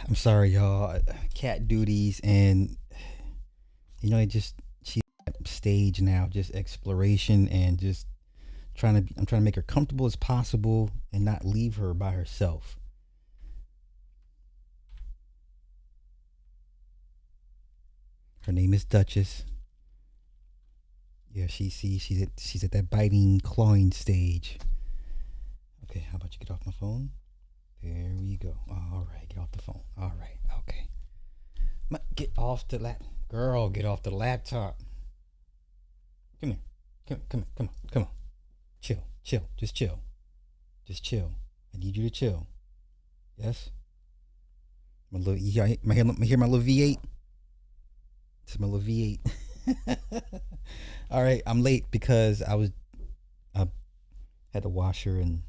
I'm sorry, y'all. Cat duties, and it just she's at stage now, just exploration and just I'm trying to make her comfortable as possible and not leave her by herself. Her name is Duchess. Yeah, she's at that biting, clawing stage. Okay, how about you get off my phone? There we go. All right, get off the phone. All right, okay. Get off the girl. Get off the laptop. Come here. Come on. Chill. Just chill. Just chill. I need you to chill. Yes. My little, you hear my little V8? It's my little V8. All right, I'm late because I had to wash her and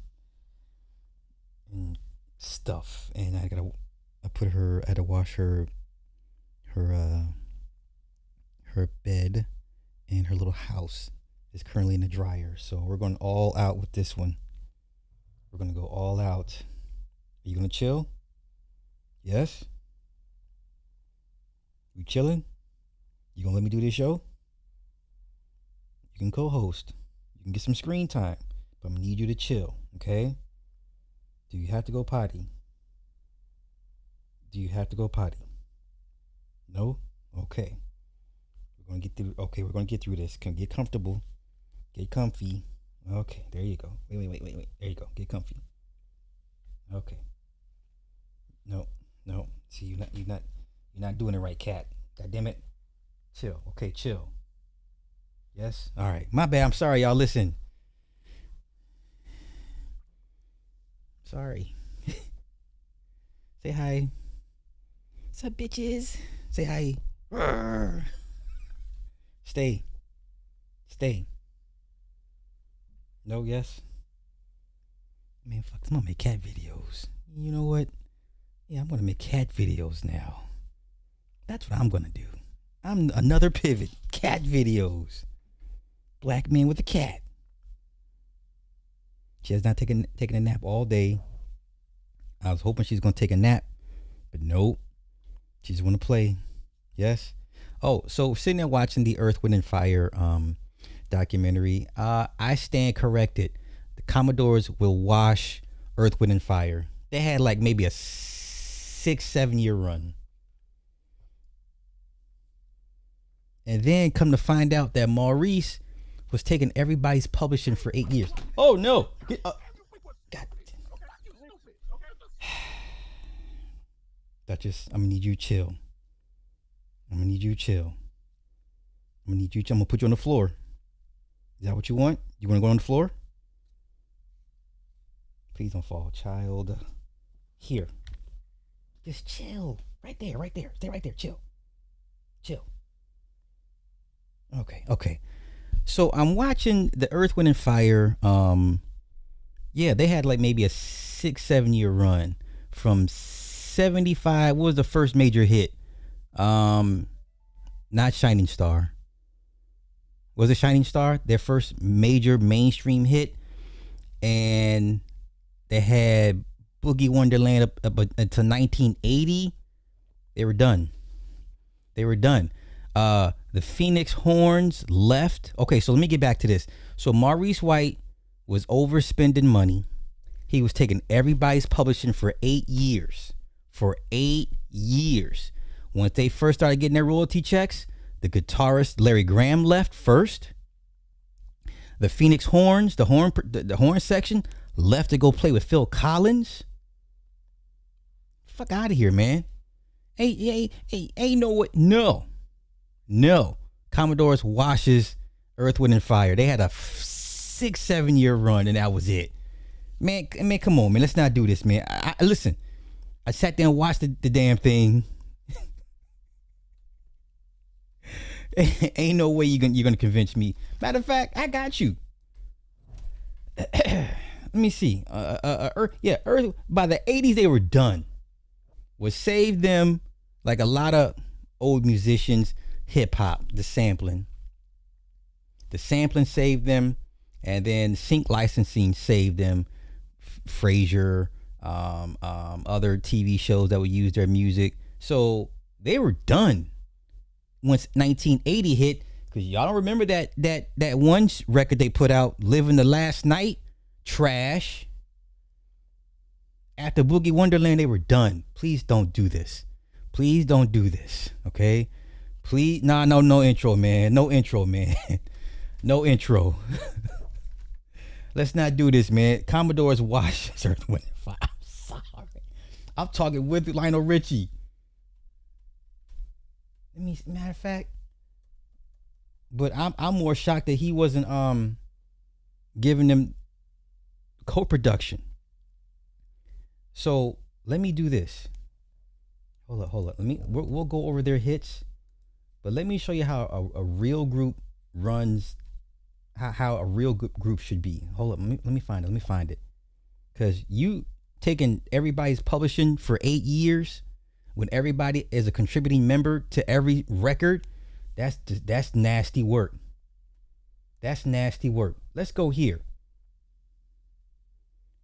stuff, and I had to wash her her bed, and her little house is currently in the dryer. So we're going all out with this one. We're gonna go all out. Are you gonna chill? Yes. You chilling? You gonna let me do this show? You can co-host. You can get some screen time, but I'm gonna need you to chill. Okay? Do you have to go potty? Do you have to go potty? No? Okay. We're gonna get through. Okay, we're gonna get through this. Get comfortable. Get comfy. Okay, there you go. Wait. There you go. Get comfy. Okay. No. See, you're not doing it right, cat. God damn it. Chill. Okay, chill. Yes. All right. My bad. I'm sorry, y'all. Listen. Sorry. Say hi. What's up, bitches? Say hi. Rrr. Stay. No, yes. Man, fuck, I'm gonna make cat videos. You know what? Yeah, I'm gonna make cat videos now. That's what I'm gonna do. I'm another pivot. Cat videos. Black man with a cat. She has not taken a nap all day. I was hoping she's gonna take a nap, but nope. She just wanna play. Yes. Oh, so sitting there watching the Earth, Wind, and Fire documentary, I stand corrected. The Commodores will wash Earth, Wind, and Fire. They had like maybe a 6-7 year run. And then come to find out that Maurice was taking everybody's publishing for 8 years. Oh no! God. Duchess, I'm gonna need you to chill. I'm gonna put you on the floor. Is that what you want? You wanna go on the floor? Please don't fall, child. Here. Just chill. Right there. Stay right there. Chill. Okay. So I'm watching the Earth, Wind, and Fire. Yeah, they had like maybe a 6-7 year run from 75. What was the first major hit? Not Shining Star. Was it Shining Star? Their first major mainstream hit, and they had Boogie Wonderland up until 1980. They were done. The Phoenix Horns left. Okay, so let me get back to this. So Maurice White was overspending money. He was taking everybody's publishing for 8 years. Once they first started getting their royalty checks, the guitarist Larry Graham left first. The Phoenix Horns, the horn section, left to go play with Phil Collins. Fuck out of here, man. Ain't no way. No. Commodores washes Earth, Wind, and Fire. They had a 6-7 year run, and that was it. Man, come on, man. Let's not do this, man. Listen. I sat there and watched the damn thing. Ain't no way you're gonna convince me. Matter of fact, I got you. Let me see. Earth. By the 80s, they were done. What saved them, like a lot of old musicians, hip hop, the sampling. The sampling saved them, and then sync licensing saved them. Frazier, other TV shows that would use their music. So they were done once 1980 hit. Cause y'all don't remember that one record they put out, "Living the Last Night," trash. After Boogie Wonderland, they were done. Please don't do this. Please don't do this. Okay. Please, no intro, man. No intro, man. No intro. Let's not do this, man. Commodore's Wash. Earth, Wind, and Fire. I'm sorry. I'm talking with Lionel Richie. Matter of fact, but I'm more shocked that he wasn't giving them co-production. So let me do this. Hold up. We'll go over their hits, but let me show you how a real group runs. How a real group should be. Hold up, let me find it. Because you taking everybody's publishing for 8 years, when everybody is a contributing member to every record, that's nasty work. That's nasty work. Let's go here.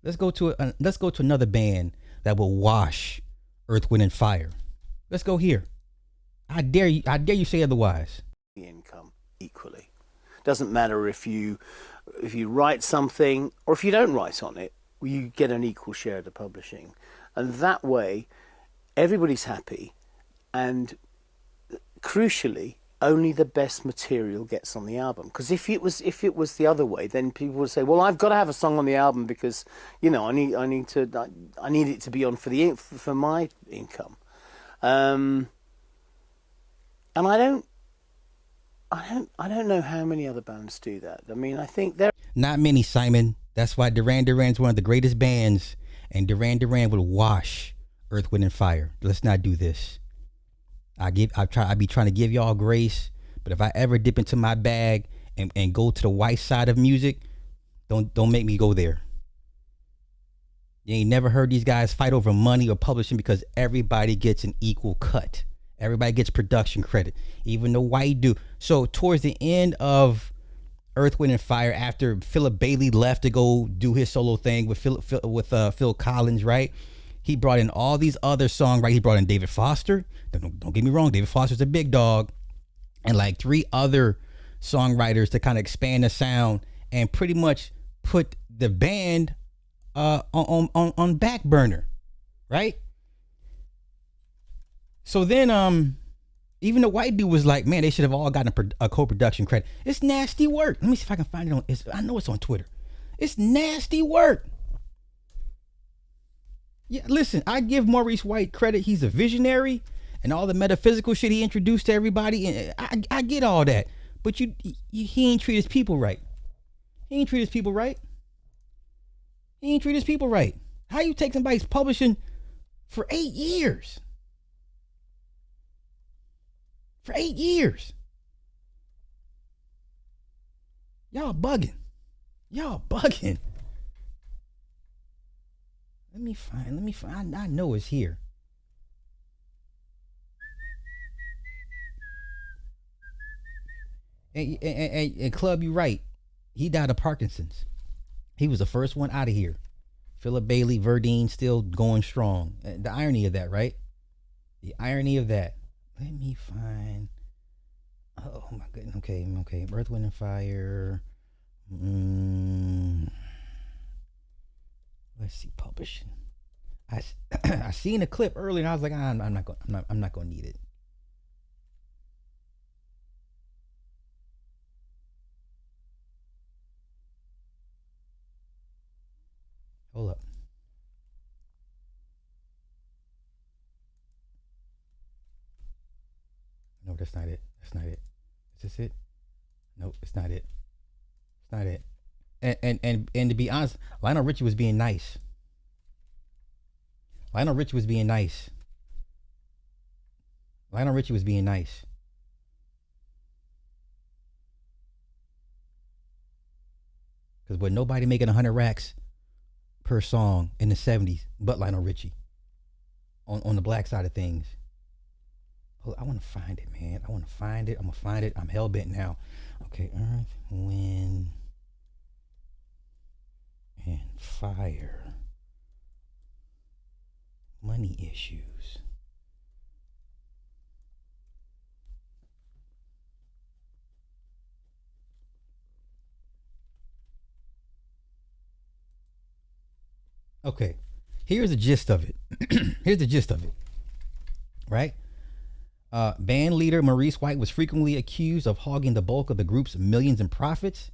Let's go to another band that will wash Earth, Wind, and Fire. Let's go here. I dare you say otherwise. The income equally. Doesn't matter if you write something or if you don't write on it, you get an equal share of the publishing, and that way everybody's happy, and crucially only the best material gets on the album. Because if it was the other way, then people would say, well, I've got to have a song on the album because I need it to be on for my income, and I don't know how many other bands do that. I mean, I think there not many, Simon. That's why Duran Duran's one of the greatest bands, and Duran Duran will wash Earth, Wind, and Fire. Let's not do this. I be trying to give y'all grace, but if I ever dip into my bag and go to the white side of music, don't make me go there. You ain't never heard these guys fight over money or publishing because everybody gets an equal cut. Everybody gets production credit, even the white dude. So towards the end of Earth, Wind, and Fire, after Philip Bailey left to go do his solo thing with Phil Collins, right? He brought in all these other songwriters. He brought in David Foster. Don't get me wrong, David Foster's a big dog, and like 3 other songwriters to kind of expand the sound and pretty much put the band on back burner, right? So then, even the white dude was like, man, they should have all gotten a co-production credit. It's nasty work. Let me see if I can find it I know it's on Twitter. It's nasty work. Yeah, listen, I give Maurice White credit. He's a visionary, and all the metaphysical shit he introduced to everybody. And I get all that, but he ain't treat his people right. He ain't treat his people right. How you take somebody's publishing for 8 years? For 8 years. Y'all bugging. Let me find. I know it's here. And Club, you right. He died of Parkinson's. He was the first one out of here. Philip Bailey, Verdine still going strong. The irony of that, right? The irony of that. Let me find. Oh my goodness. Okay. Earth, Wind, and Fire. Let's see, publishing. I seen a clip earlier, and I was like, I'm not gonna need it. Hold up. No, that's not it. Is this it? Nope, it's not it. And to be honest, Lionel Richie was being nice. Lionel Richie was being nice. Because with nobody making 100 racks per song in the 70s but Lionel Richie on the black side of things. I want to find it, man. I'm going to find it. I'm hell-bent now. Okay, Earth, Wind, and Fire. money issues. Okay, here's the gist of it. Here's the gist of it, right? Band leader Maurice White was frequently accused of hogging the bulk of the group's millions in profits.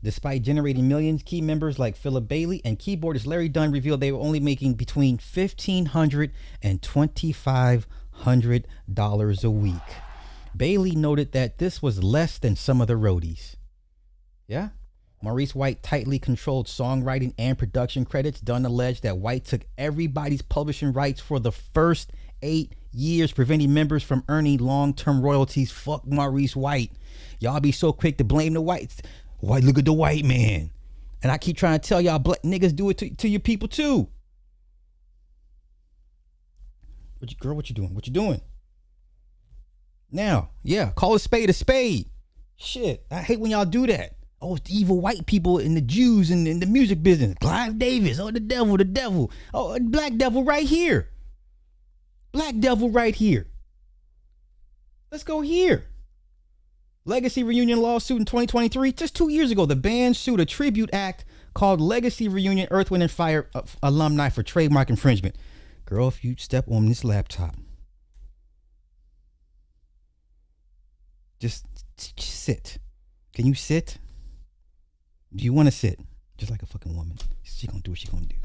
Despite generating millions, key members like Philip Bailey and keyboardist Larry Dunn revealed they were only making between $1,500 and $2,500 a week. Bailey noted that this was less than some of the roadies. Yeah? Maurice White tightly controlled songwriting and production credits. Dunn alleged that White took everybody's publishing rights for the first 8 years, preventing members from earning long-term royalties. Fuck Maurice White. Y'all be so quick to blame the whites. White, look at the white man. And I keep trying to tell y'all, black niggas, do it to your people too. Girl, what you doing? What you doing? Now, yeah, call a spade a spade. Shit, I hate when y'all do that. Oh, it's the evil white people and the Jews and in the music business. Clive Davis. Oh, the devil, the devil. Oh, black devil right here. Black devil right here. Let's go here. Legacy Reunion lawsuit in 2023. Just 2 years ago, the band sued a tribute act called Legacy Reunion Earth, Wind & Fire alumni for trademark infringement. Girl, if you step on this laptop, just sit. Can you sit? Do you want to sit? Just like a fucking woman. She gonna do what she gonna do.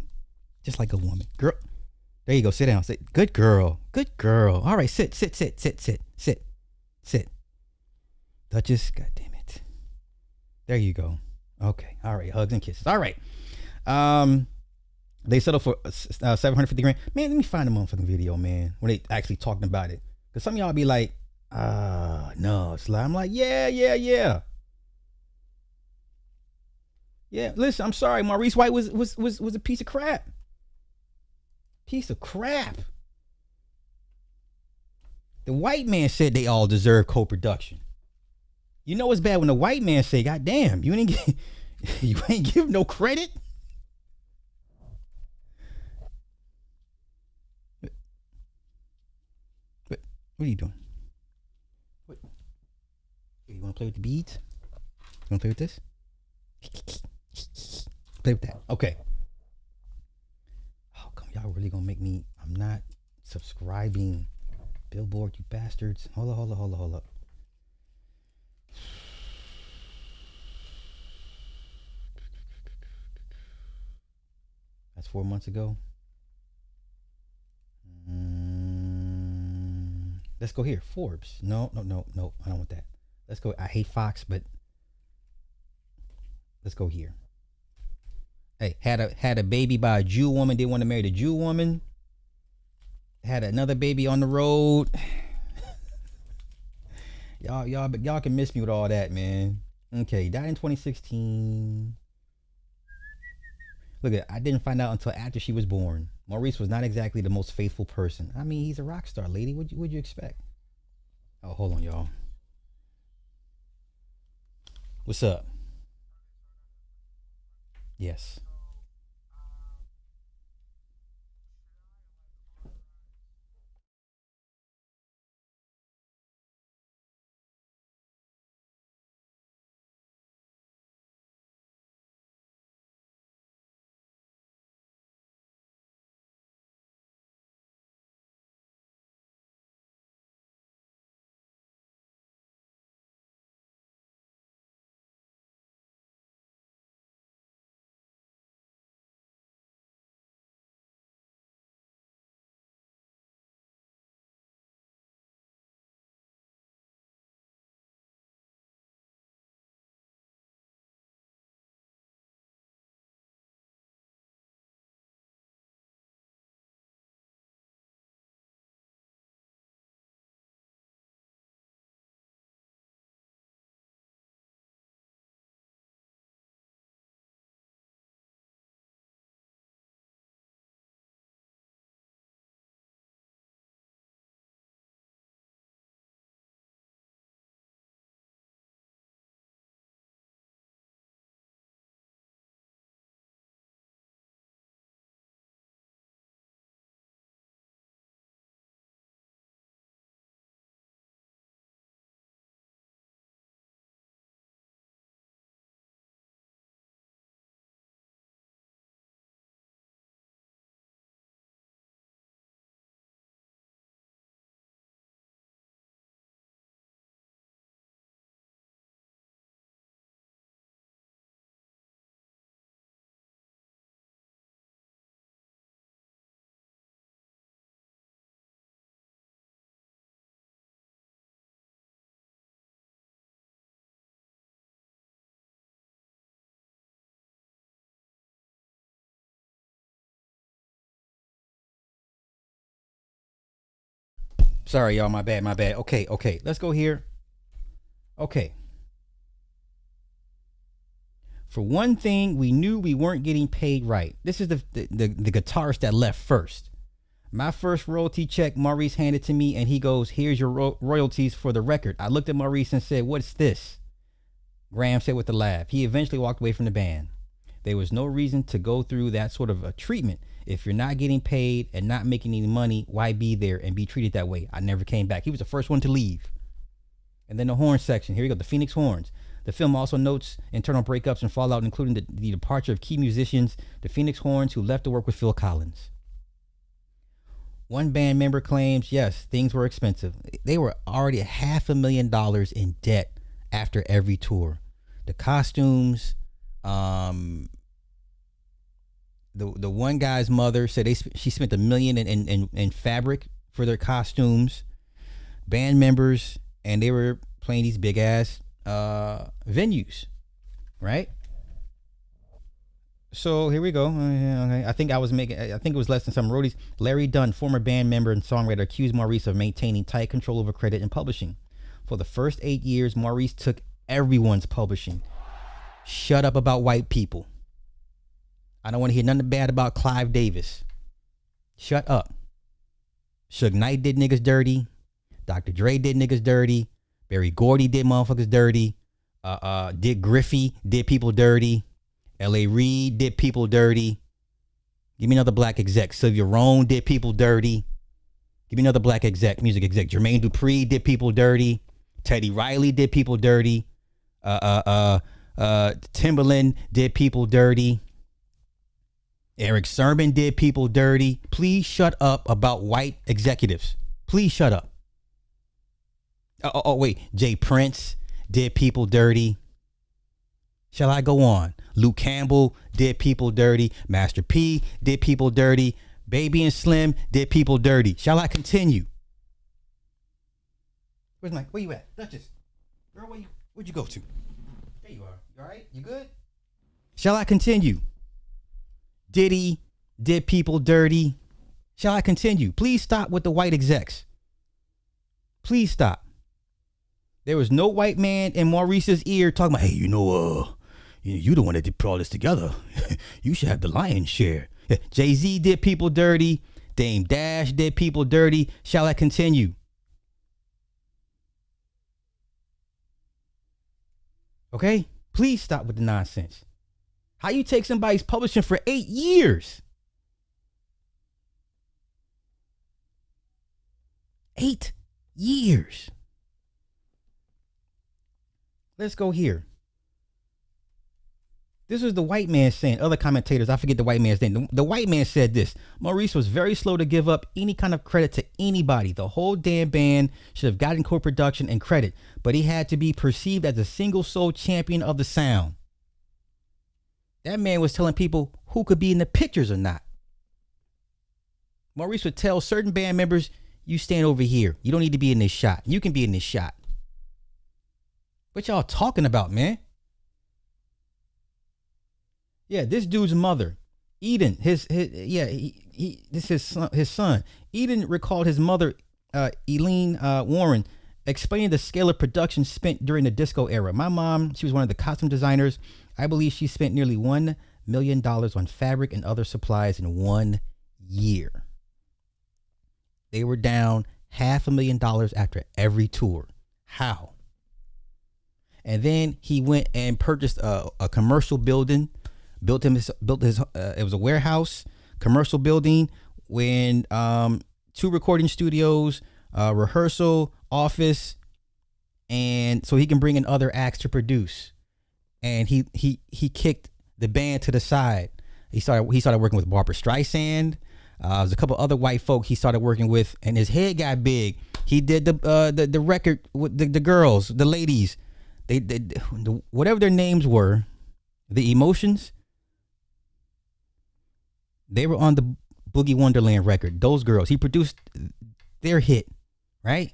Just like a woman. Girl, there you go. Sit down. Sit. Good girl. Good girl. All right, sit. Duchess, god damn it. There you go. Okay. All right. Hugs and kisses. All right. They settled for $750 grand. Man, let me find the motherfucking video, man, when they actually talking about it. Because some of y'all be like, no, it's like, I'm like, yeah. Yeah, listen, I'm sorry. Maurice White was a piece of crap. Piece of crap. The white man said they all deserve co-production. You know it's bad when the white man say, God damn, you ain't give no credit. What are you doing? What? You want to play with the beads? You want to play with this? Play with that. Okay. Oh, come, y'all really gonna make me? I'm not subscribing. Billboard, you bastards. Hold up. That's 4 months ago. Let's go here. Forbes. No. I don't want that. Let's go. I hate Fox, but let's go here. Hey, had a baby by a Jew woman. Didn't want to marry the Jew woman. Had another baby on the road. y'all can miss me with all that, man. Okay, died in 2016. Look at, I didn't find out until after she was born. Maurice was not exactly the most faithful person. I mean, he's a rock star, lady. What'd you expect? Oh, hold on, y'all. What's up? Yes. Sorry, y'all. My bad. My bad. Okay. Let's go here. Okay. For one thing, we knew we weren't getting paid right. This is the guitarist that left first. My first royalty check, Maurice handed to me, and he goes, "Here's your royalties for the record." I looked at Maurice and said, "What's this?" Graham said with a laugh. He eventually walked away from the band. There was no reason to go through that sort of a treatment. If you're not getting paid and not making any money, why be there and be treated that way? I never came back. He was the first one to leave. And then the horn section. Here we go, the Phoenix Horns. The film also notes internal breakups and fallout, including the departure of key musicians, the Phoenix Horns, who left to work with Phil Collins. One band member claims, yes, things were expensive. They were already $500,000 in debt after every tour. The costumes, the one guy's mother said she spent $1 million in fabric for their costumes. Band members, and they were playing these big ass venues, right? So here we go. Okay. I think it was less than some roadies. Larry Dunn, former band member and songwriter, accused Maurice of maintaining tight control over credit and publishing. For the first 8 years, Maurice took everyone's publishing. Shut up about white people. I don't want to hear nothing bad about Clive Davis. Shut up. Suge Knight did niggas dirty. Dr. Dre did niggas dirty. Berry Gordy did motherfuckers dirty. Dick Griffey did people dirty. L.A. Reid did people dirty. Give me another black exec. Sylvia Rhone did people dirty. Give me another black exec, music exec. Jermaine Dupri did people dirty. Teddy Riley did people dirty. Timbaland did people dirty. Eric Sermon did people dirty. Please shut up about white executives. Please shut up. Wait. Jay Prince did people dirty. Shall I go on? Luke Campbell did people dirty. Master P did people dirty. Baby and Slim did people dirty. Shall I continue? Where you at? Duchess. Girl, where'd you go to? There you are. You all right? You good? Shall I continue? Diddy did people dirty. Shall I continue? Please stop with the white execs. Please stop. There was no white man in Maurice's ear talking about, hey, you the one that did put all this together. You should have the lion's share. Jay-Z did people dirty. Dame Dash did people dirty. Shall I continue? Okay? Please stop with the nonsense. How you take somebody's publishing for 8 years? 8 years. Let's go here. This was the white man saying, other commentators, I forget the white man's name. The white man said this: Maurice was very slow to give up any kind of credit to anybody. The whole damn band should have gotten co-production and credit, but he had to be perceived as a single soul champion of the sound. That man was telling people who could be in the pictures or not. Maurice would tell certain band members, you stand over here. You don't need to be in this shot. You can be in this shot. What y'all talking about, man? Yeah, this dude's mother, Eden, his son. Eden recalled his mother, Eileen Warren, explaining the scale of production spent during the disco era. My mom, she was one of the costume designers. I believe she spent nearly $1 million on fabric and other supplies in 1 year. They were down $500,000 after every tour. How? And then he went and purchased a commercial building. Built his it was a warehouse, commercial building, when 2 recording studios, rehearsal, office, and so he can bring in other acts to produce. And he kicked the band to the side. He started working with Barbra Streisand. There's a couple other white folk he started working with, and his head got big. He did the record with the girls, the ladies, they whatever their names were, the Emotions. They were on the Boogie Wonderland record. Those girls, he produced their hit, right?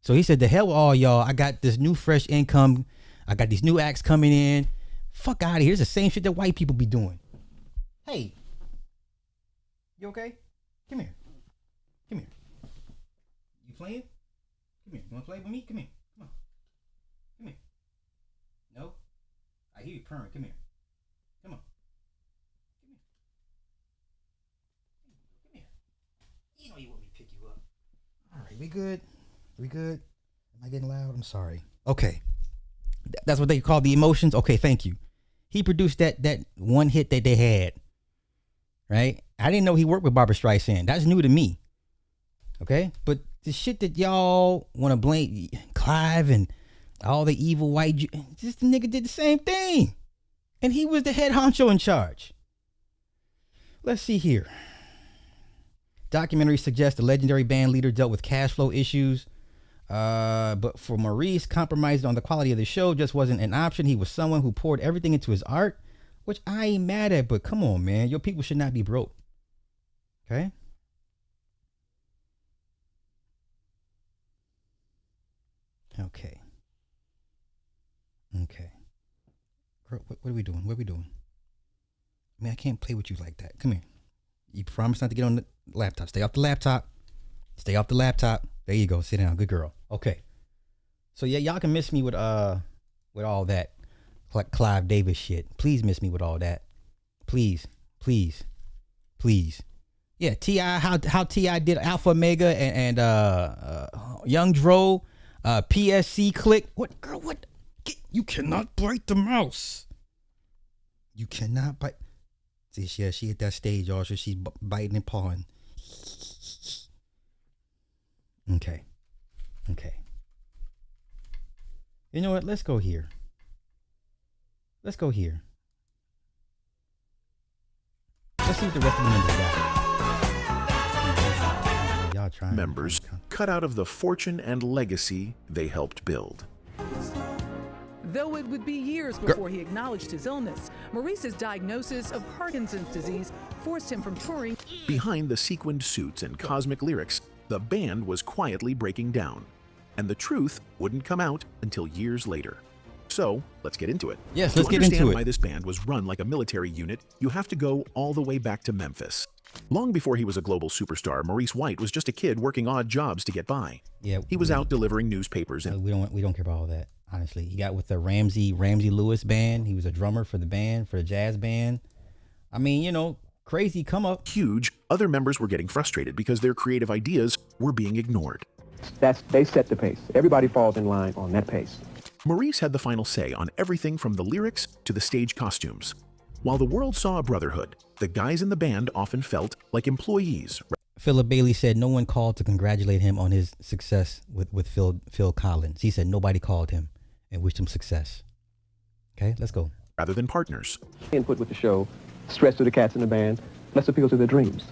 So he said, "The hell with all y'all. I got this new fresh income. I got these new acts coming in. Fuck out of here. It's the same shit that white people be doing." Hey, you okay? Come here. playing? Come here. You want to play with me? Come here. Come on. Come here. No? I hear you purring. Come here. Come on. Come here. Come here. You know you want me to pick you up. All right, we good? We good? Am I getting loud? I'm sorry. Okay. That's what they call the emotions? Okay, thank you. He produced that one hit that they had. Right? I didn't know he worked with Barbra Streisand. That's new to me. Okay? But the shit that y'all want to blame Clive and all the evil white, just the nigga did the same thing. And he was the head honcho in charge. Let's see here. Documentary suggests the legendary band leader dealt with cash flow issues. But for Maurice, compromising on the quality of the show just wasn't an option. He was someone who poured everything into his art, which I ain't mad at, but come on, man. Your people should not be broke. Okay? Okay. Okay. Girl, what are we doing? What are we doing? I mean, I can't play with you like that. Come here. You promise not to get on the laptop. Stay off the laptop. Stay off the laptop. There you go. Sit down. Good girl. Okay. So yeah, y'all can miss me with all that Clive Davis shit. Please miss me with all that. Please. Please. Please. Yeah, T.I. How T.I. did Alpha Omega and Young Dro, PSC Click. What girl? What? You cannot bite the mouse. You cannot bite. See, she hit that stage, y'all. So she's biting and pawing. Okay. You know what? Let's go here. Let's see what the rest of the members got. Y'all trying. Members cut out of the fortune and legacy they helped build. Though it would be years before he acknowledged his illness, Maurice's diagnosis of Parkinson's disease forced him from touring. Behind the sequined suits and cosmic lyrics, the band was quietly breaking down, and the truth wouldn't come out until years later. So, let's get into it. Yes, let's get into it. To understand why this band was run like a military unit, you have to go all the way back to Memphis. Long before he was a global superstar, Maurice White was just a kid working odd jobs to get by. Yeah, he was out delivering newspapers and we don't care about all that. Honestly, he got with the Ramsey Lewis band. He was a drummer for the band, for the jazz band. I mean, you know, crazy come up. Huge. Other members were getting frustrated because their creative ideas were being ignored. They set the pace. Everybody falls in line on that pace. Maurice had the final say on everything from the lyrics to the stage costumes. While the world saw a brotherhood, the guys in the band often felt like employees. Philip Bailey said no one called to congratulate him on his success with Phil Collins. He said nobody called him and wished him success. Okay, let's go. Rather than partners. Input with the show, stress to the cats in the band, let's appeal to their dreams.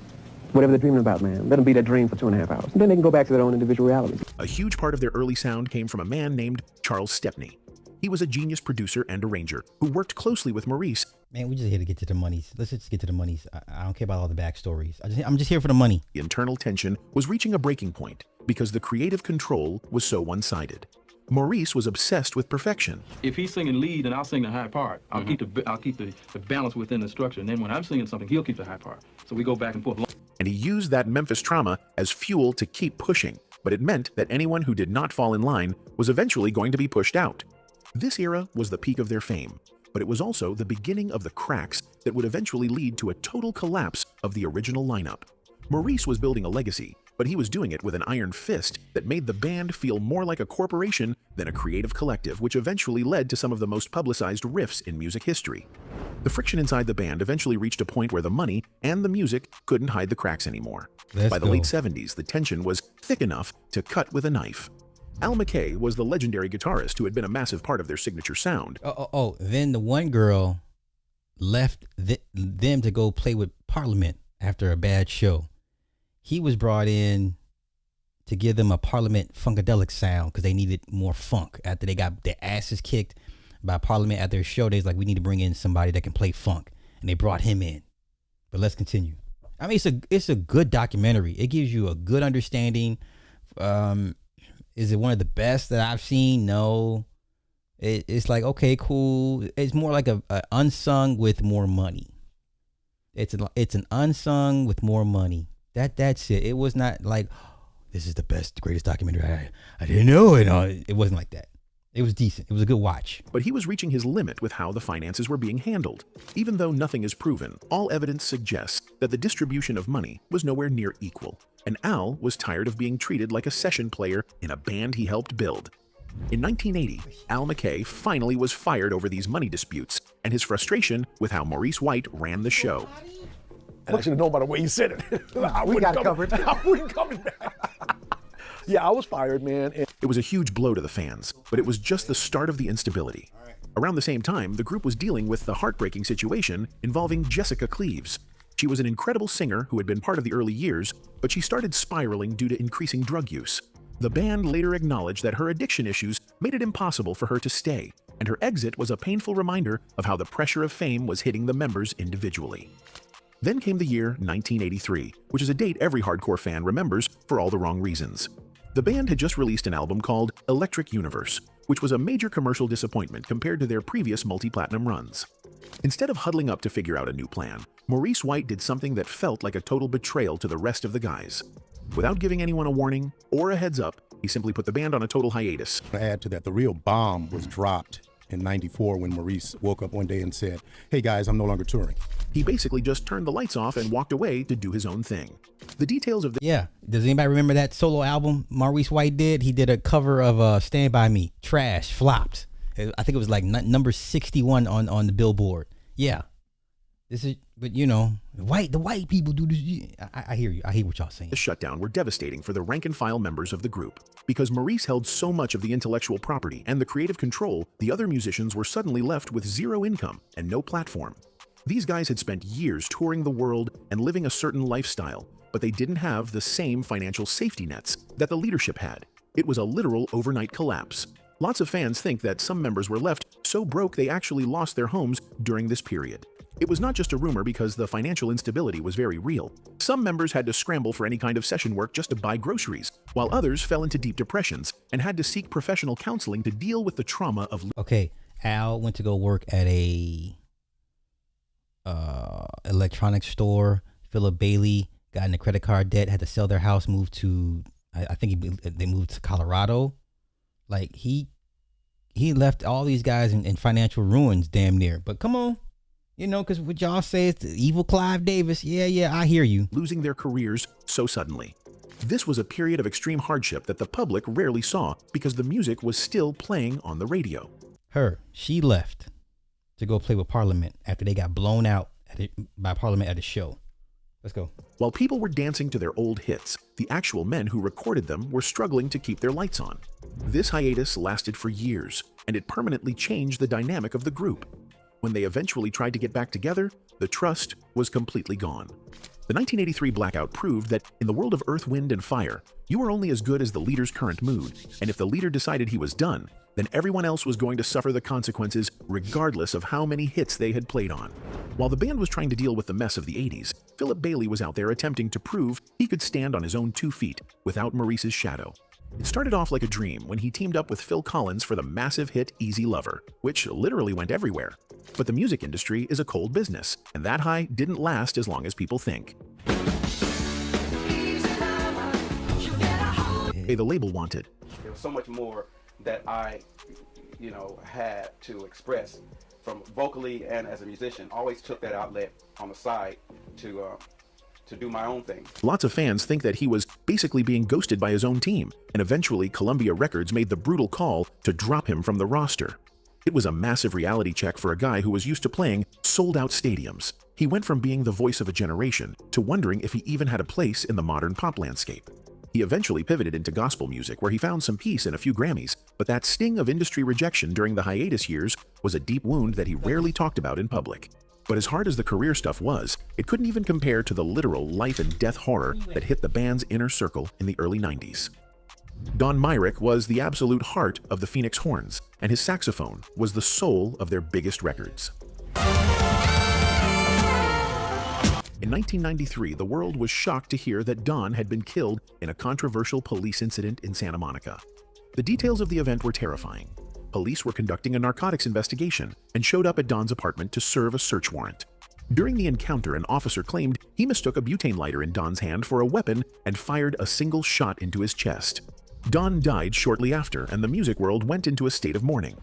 Whatever they're dreaming about, man, let them be that dream for 2.5 hours. And then they can go back to their own individual realities. A huge part of their early sound came from a man named Charles Stepney. He was a genius producer and arranger who worked closely with Maurice. Man, we just here to get to the monies. Let's just get to the monies. I don't care about all the backstories. I'm just here for the money. Internal tension was reaching a breaking point because the creative control was so one-sided. Maurice was obsessed with perfection. If he's singing lead and I'll sing the high part, I'll keep the balance within the structure. And then when I'm singing something, he'll keep the high part. So we go back and forth. And he used that Memphis trauma as fuel to keep pushing. But it meant that anyone who did not fall in line was eventually going to be pushed out. This era was the peak of their fame, but it was also the beginning of the cracks that would eventually lead to a total collapse of the original lineup. Maurice was building a legacy, but he was doing it with an iron fist that made the band feel more like a corporation than a creative collective, which eventually led to some of the most publicized riffs in music history. The friction inside the band eventually reached a point where the money and the music couldn't hide the cracks anymore. By the late 70s, the tension was thick enough to cut with a knife. Al McKay was the legendary guitarist who had been a massive part of their signature sound. Then the one girl left them to go play with Parliament after a bad show. He was brought in to give them a Parliament funkadelic sound because they needed more funk after they got their asses kicked by Parliament at their show. They was like, we need to bring in somebody that can play funk, and they brought him in. But let's continue. I mean, it's a good documentary. It gives you a good understanding. Is it one of the best that I've seen? No. It's like, okay, cool. It's more like a unsung with more money. It's an unsung with more money. That's it. It was not like this is the best, greatest documentary. I didn't know it. It wasn't like that. It was decent. It was a good watch. But he was reaching his limit with how the finances were being handled. Even though nothing is proven, all evidence suggests that the distribution of money was nowhere near equal, and Al was tired of being treated like a session player in a band he helped build. In 1980, Al McKay finally was fired over these money disputes and his frustration with how Maurice White ran the show. And I should have known by the way you said it. We got it covered. I wouldn't come back. Yeah, I was fired, man. It was a huge blow to the fans, but it was just the start of the instability. Around the same time, the group was dealing with the heartbreaking situation involving Jessica Cleaves. She was an incredible singer who had been part of the early years, but she started spiraling due to increasing drug use. The band later acknowledged that her addiction issues made it impossible for her to stay, and her exit was a painful reminder of how the pressure of fame was hitting the members individually. Then came the year 1983, which is a date every hardcore fan remembers for all the wrong reasons. The band had just released an album called Electric Universe, which was a major commercial disappointment compared to their previous multi-platinum runs. Instead of huddling up to figure out a new plan, Maurice White did something that felt like a total betrayal to the rest of the guys. Without giving anyone a warning or a heads up, he simply put the band on a total hiatus. To add to that, the real bomb was dropped in '94 when Maurice woke up one day and said, "Hey guys, I'm no longer touring." He basically just turned the lights off and walked away to do his own thing. The details of the Yeah. Does anybody remember that solo album Maurice White did? He did a cover of Stand By Me. Trash. Flopped. I think it was like number 61 on the Billboard. Yeah. This is, but you know, the white people do this. I hear you. I hear what y'all saying. The shutdown were devastating for the rank-and-file members of the group. Because Maurice held so much of the intellectual property and the creative control, the other musicians were suddenly left with zero income and no platform. These guys had spent years touring the world and living a certain lifestyle, but they didn't have the same financial safety nets that the leadership had. It was a literal overnight collapse. Lots of fans think that some members were left so broke they actually lost their homes during this period. It was not just a rumor because the financial instability was very real. Some members had to scramble for any kind of session work just to buy groceries, while others fell into deep depressions and had to seek professional counseling to deal with the trauma of... Okay, Al went to go work at a electronics store. Philip Bailey got into credit card debt, had to sell their house, moved to, I think they moved to Colorado. Like, he left all these guys in financial ruins damn near. But come on. You know, because what y'all say is the evil Clive Davis. Yeah, I hear you. Losing their careers so suddenly. This was a period of extreme hardship that the public rarely saw because the music was still playing on the radio. She left to go play with Parliament after they got blown out by Parliament at a show. Let's go. While people were dancing to their old hits, the actual men who recorded them were struggling to keep their lights on. This hiatus lasted for years, and it permanently changed the dynamic of the group. When they eventually tried to get back together, the trust was completely gone. The 1983 blackout proved that in the world of earth, wind, and fire, you were only as good as the leader's current mood, and if the leader decided he was done, then everyone else was going to suffer the consequences regardless of how many hits they had played on. While the band was trying to deal with the mess of the 80s, Philip Bailey was out there attempting to prove he could stand on his own 2 feet without Maurice's shadow. It started off like a dream when he teamed up with Phil Collins for the massive hit Easy Lover, which literally went everywhere. But the music industry is a cold business, and that high didn't last as long as people think. The label wanted. There was so much more that I, had to express from vocally and as a musician. Always took that outlet on the side to do my own thing. Lots of fans think that he was basically being ghosted by his own team, and eventually Columbia Records made the brutal call to drop him from the roster. It was a massive reality check for a guy who was used to playing sold-out stadiums. He went from being the voice of a generation to wondering if he even had a place in the modern pop landscape. He eventually pivoted into gospel music, where he found some peace and a few Grammys, but that sting of industry rejection during the hiatus years was a deep wound that he rarely talked about in public. But as hard as the career stuff was, it couldn't even compare to the literal life and death horror that hit the band's inner circle in the early 90s. Don Myrick was the absolute heart of the Phoenix Horns, and his saxophone was the soul of their biggest records. In 1993, the world was shocked to hear that Don had been killed in a controversial police incident in Santa Monica. The details of the event were terrifying. Police were conducting a narcotics investigation and showed up at Don's apartment to serve a search warrant. During the encounter, an officer claimed he mistook a butane lighter in Don's hand for a weapon and fired a single shot into his chest. Don died shortly after, and the music world went into a state of mourning.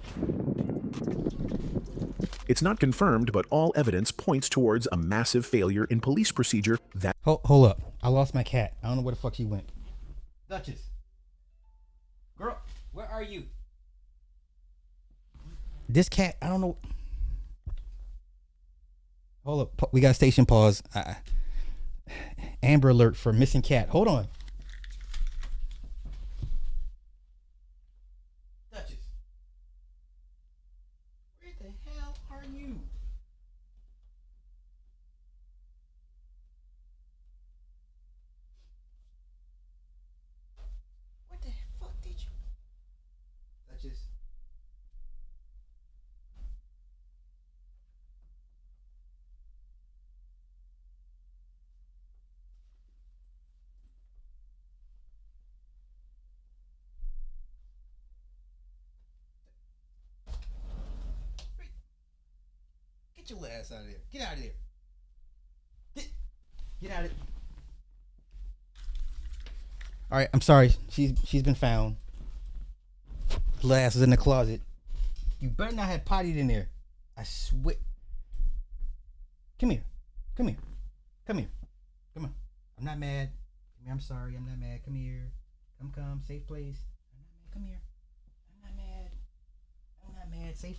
It's not confirmed, but all evidence points towards a massive failure in police procedure that— Hold up. I lost my cat. I don't know where the fuck she went. Duchess. Girl, where are you? This cat, I don't know. Hold up. We got station pause. Amber alert for missing cat. Hold on. Duchess. Where the hell are you? What the fuck did you? Duchess. Get your ass out of there. Get out of there. Get out of there. All right, I'm sorry. She's been found. Her ass is in the closet. You better not have pottied in there. I swear. Come here. Come here. Come here. Come on. I'm not mad. Come here. I'm sorry. I'm not mad. Come here. Come. Safe place. I'm not mad. Come here. I'm not mad. I'm not mad. Safe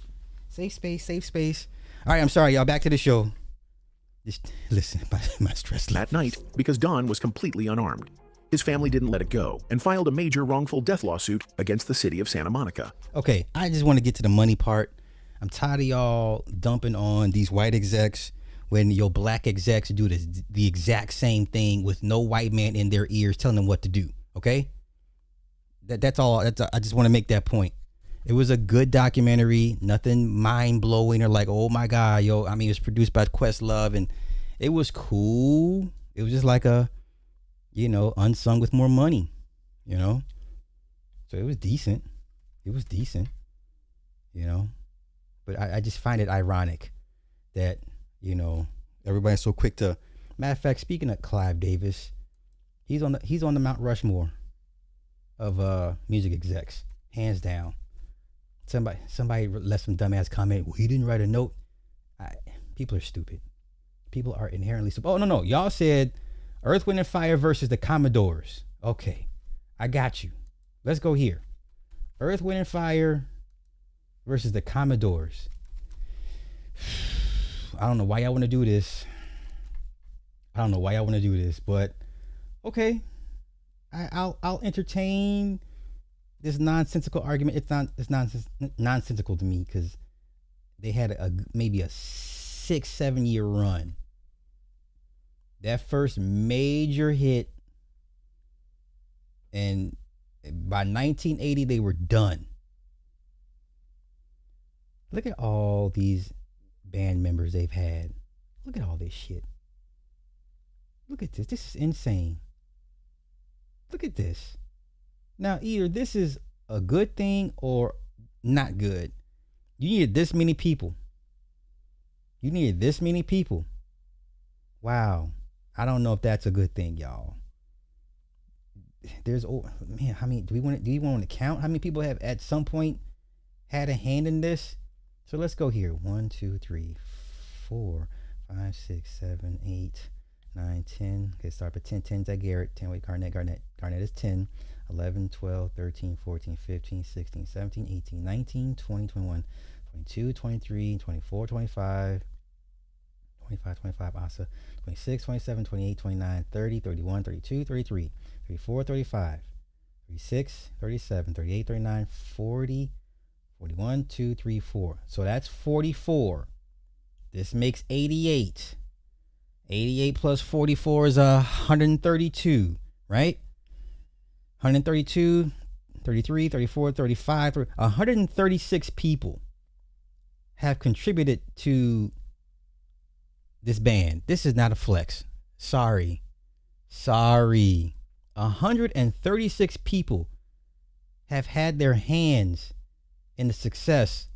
space. Safe space. All right, I'm sorry, y'all. Back to the show. Just listen, my stress that night because Don was completely unarmed. His family didn't let it go and filed a major wrongful death lawsuit against the city of Santa Monica. Okay, I just want to get to the money part. I'm tired of y'all dumping on these white execs when your black execs do the exact same thing with no white man in their ears telling them what to do. Okay, that's all. I just want to make that point. It was a good documentary, nothing mind-blowing or like, oh my God, yo. I mean, it was produced by Questlove and it was cool. It was just like a, unsung with more money, So it was decent. But I just find it ironic that, everybody's so quick to, matter of fact, speaking of Clive Davis, he's on the Mount Rushmore of music execs, hands down. Somebody left some dumbass comment. Well, he didn't write a note. People are stupid. People are inherently stupid. Oh, no. Y'all said Earth, Wind, and Fire versus the Commodores. Okay. I got you. Let's go here. Earth, Wind, and Fire versus the Commodores. I don't know why y'all want to do this. But okay. I'll entertain this nonsensical argument. It's nonsensical to me because they had maybe a 6-7 year run. That first major hit, and by 1980 they were done. Look at all these band members they've had. Look at all this shit. Look at this. This is insane. Look at this. Now, either this is a good thing or not good. You needed this many people. Wow. I don't know if that's a good thing, y'all. How many do you want to count? How many people have at some point had a hand in this? So let's go here. 1, 2, 3, 4, 5, 6, 7, 8, 9, 10. Okay, start with 10. 10's at Garrett. 10, wait, Garnett is 10. 11, 12, 13, 14, 15, 16, 17, 18, 19, 20, 21, 22, 23, 24, 25, 25, Asa, 26, 27, 28, 29, 30, 31, 32, 33, 34, 35, 36, 37, 38, 39, 40, 41, 2, 3, 4. So that's 44. This makes 88. 88 plus 44 is 132, right? 132, 33, 34, 35, 136 people have contributed to this band. This is not a flex. Sorry. 136 people have had their hands in the success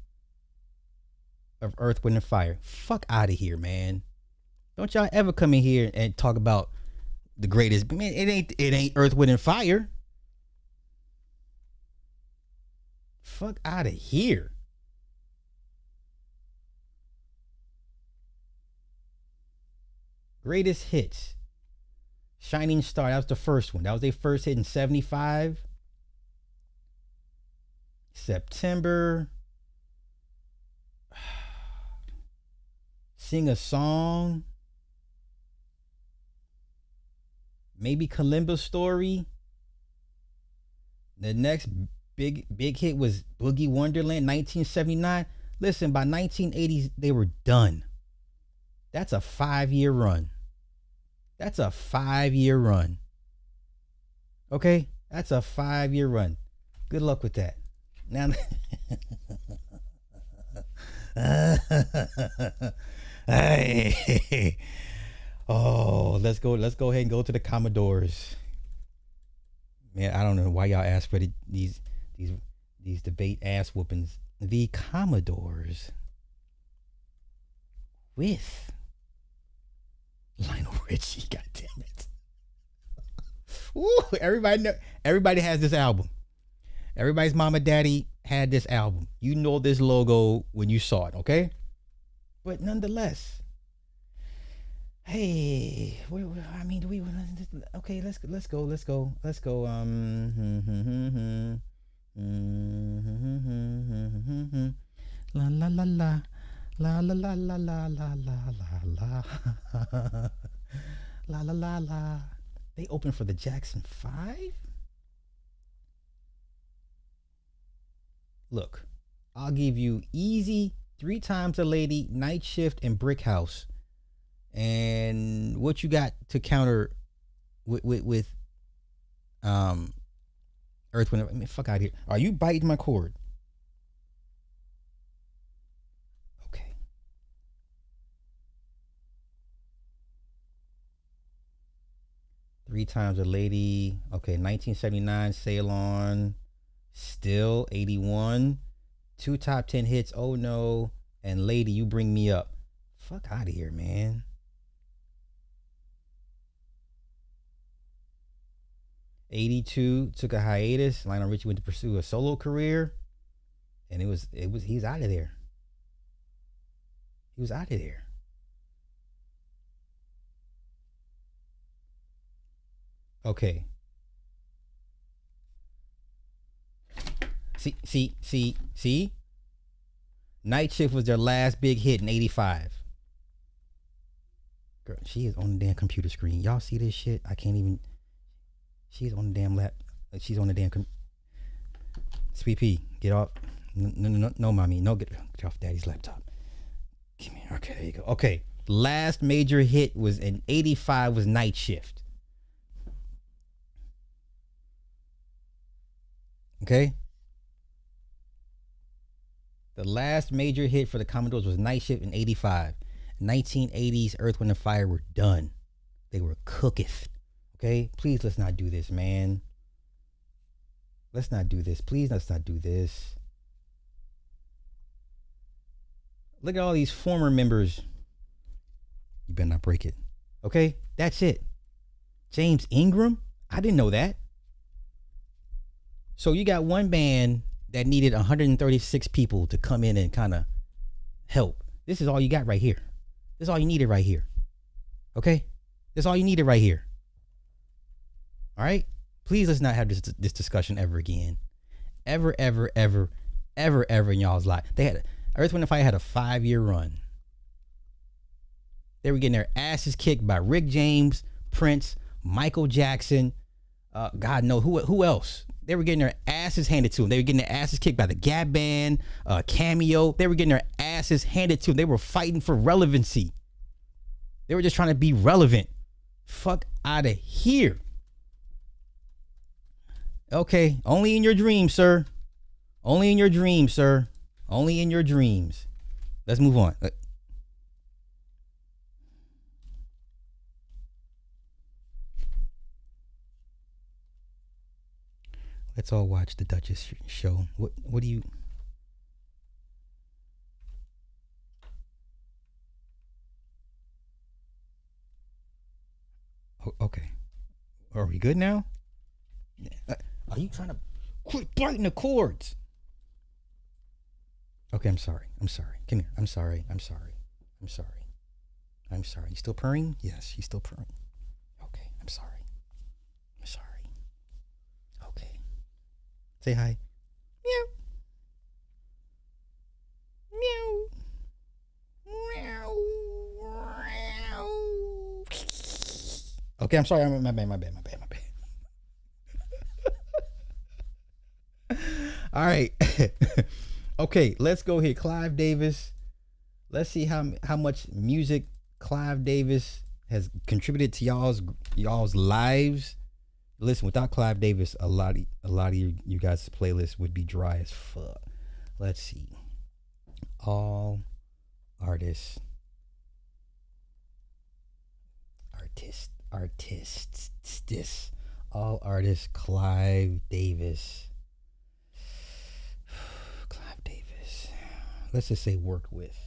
of Earth, Wind, and Fire. Fuck out of here, man. Don't y'all ever come in here and talk about the greatest. Man, it ain't Earth, Wind, and Fire. Fuck out of here. Greatest hits. Shining Star, that was the first one. That was their first hit in 75. September. Sing a Song. Maybe Kalimba's Story. The next big hit was Boogie Wonderland, 1979. Listen, by 1980s, they were done. That's a 5-year run. That's a 5-year run. Okay? That's a 5-year run. Good luck with that. Now, hey. Oh, let's go ahead and go to the Commodores. Man, I don't know why y'all ask for these debate ass whoopings. The Commodores with Lionel Richie. God damn it! Woo, everybody has this album. Everybody's mama, daddy had this album. You know this logo when you saw it, okay? But nonetheless, hey, I mean, do we? Okay, let's go. La la la la. La la la la la la la la la la la la la. They opened for the Jackson 5? Look, I'll give you Easy, 3 Times a Lady, Night Shift, and Brick House. And what you got to counter with Earth, Wind, I mean, fuck out of here. Are you biting my cord? Okay. Three Times a Lady. Okay, 1979, Sail On. Still 81. 2 top 10 hits, Oh No, and Lady, You Bring Me Up. Fuck out of here, man. 82, took a hiatus. Lionel Richie went to pursue a solo career, and he's out of there. He was out of there. Okay. See? Night Shift was their last big hit in 85. Girl, she is on the damn computer screen. Y'all see this shit? I can't even. She's on the damn lap. She's on the damn. Sweet Pea, get off. No, mommy. No, get off daddy's laptop. Come here. Okay, there you go. Okay. Last major hit was in 85 was Night Shift. Okay. The last major hit for the Commodores was Night Shift in 85. 1980s Earth, Wind, and Fire were done. They were cooketh. Okay? Please, let's not do this, man. Let's not do this. Please, let's not do this. Look at all these former members. You better not break it. Okay? That's it. James Ingram? I didn't know that. So you got one band that needed 136 people to come in and kind of help. This is all you got right here. This is all you needed right here. Okay? This is all you needed right here. All right? Please, let's not have this discussion ever again. Ever in y'all's life. Earth, Wind, and Fire had a 5-year run. They were getting their asses kicked by Rick James, Prince, Michael Jackson, God knows who else. They were getting their asses handed to them. They were getting their asses kicked by the Gap Band, Cameo. They were getting their asses handed to them. They were fighting for relevancy. They were just trying to be relevant. Fuck out of here. Okay, only in your dreams, sir. Only in your dreams, sir. Only in your dreams. Let's move on. Let's all watch the Duchess show. What do you... Okay. Are we good now? Are you trying to quit biting the chords? Okay, I'm sorry. Come here. I'm sorry. You still purring? Yes, she's still purring. Okay, I'm sorry. Okay. Say hi. Meow. Meow. Okay, I'm sorry. My bad. All right. Okay, let's go here. Clive Davis. Let's see how much music Clive Davis has contributed to y'all's lives. Listen, without Clive Davis, a lot of you guys' playlist would be dry as fuck. Let's see. All artists. All artists. Clive Davis. Let's just say worked with.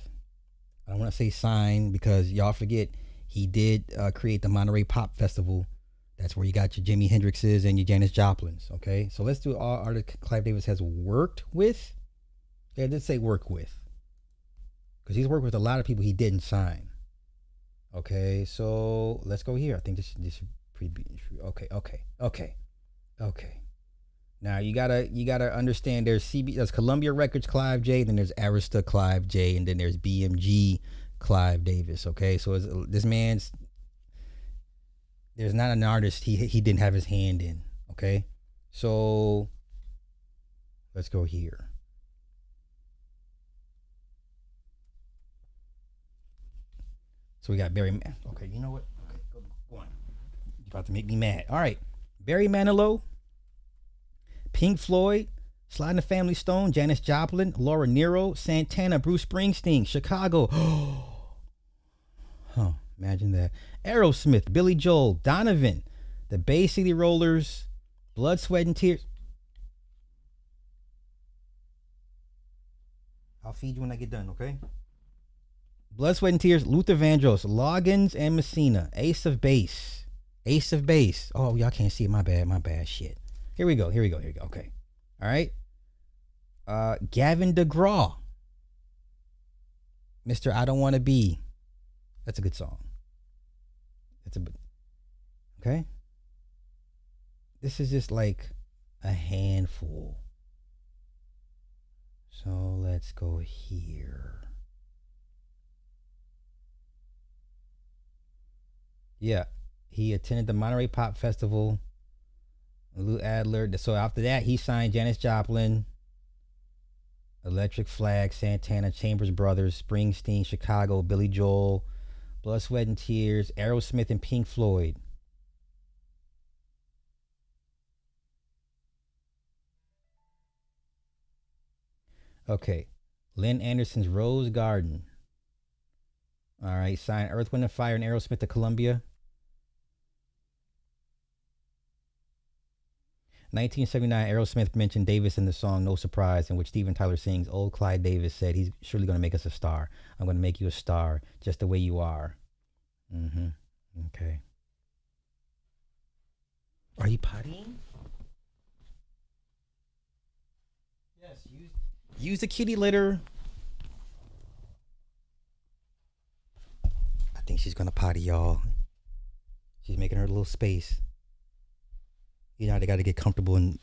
I don't want to say signed because y'all forget he did create the Monterey Pop Festival. That's where you got your Jimi Hendrixes and your Janis Joplins. Okay, so let's do all artists Clive Davis has worked with. Yeah, let's say work with, because he's worked with a lot of people he didn't sign. Okay, so let's go here. I think this should be okay. Now you gotta understand there's Columbia Records Clive J, then there's Arista Clive J, and then there's BMG Clive Davis. Okay, so this man's, there's not an artist he didn't have his hand in. Okay, so let's go here. So we got Barry. Okay, you know what? Okay, go on. You're about to make me mad. All right, Barry Manilow, Pink Floyd, Sly and the Family Stone, Janis Joplin, Laura Nyro, Santana, Bruce Springsteen, Chicago. Huh, imagine that. Aerosmith, Billy Joel, Donovan, the Bay City Rollers, Blood, Sweat, and Tears. I'll feed you when I get done, okay? Blood, Sweat, and Tears, Luther Vandross, Loggins, and Messina, Ace of Base. Oh, y'all can't see it. My bad. Shit. Here we go. Okay. All right. Gavin DeGraw. Mr. I Don't Want to Be. That's a good song. Okay. This is just like a handful. So let's go here. Yeah. He attended the Monterey Pop Festival. Lou Adler. So after that, he signed Janis Joplin, Electric Flag, Santana, Chambers Brothers, Springsteen, Chicago, Billy Joel, Blood, Sweat, and Tears, Aerosmith, and Pink Floyd. Okay. Lynn Anderson's Rose Garden. All right. Signed Earth, Wind, and Fire and Aerosmith to Columbia. 1979, Aerosmith mentioned Davis in the song No Surprise, in which Steven Tyler sings, old Clyde Davis said, he's surely going to make us a star. I'm going to make you a star just the way you are. Okay. Are you pottying? Yes, use the kitty litter. I think she's going to potty, y'all. She's making her little space. You know, they got to get comfortable and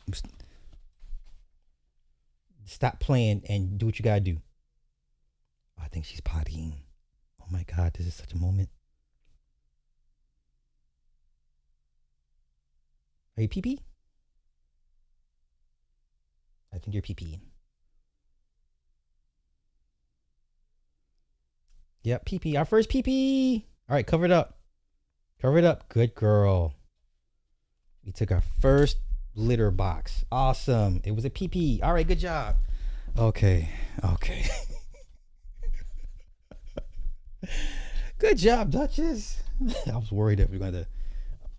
stop playing and do what you got to do. I think she's pottying. Oh my God, this is such a moment. Are you pee-pee? I think you're pee-peeing. Yep, pee-pee. Our first pee-pee. All right, cover it up. Good girl. We took our first litter box. Awesome. It was a pee-pee. All right, good job. Okay. Good job, Duchess. I was worried that we were going to...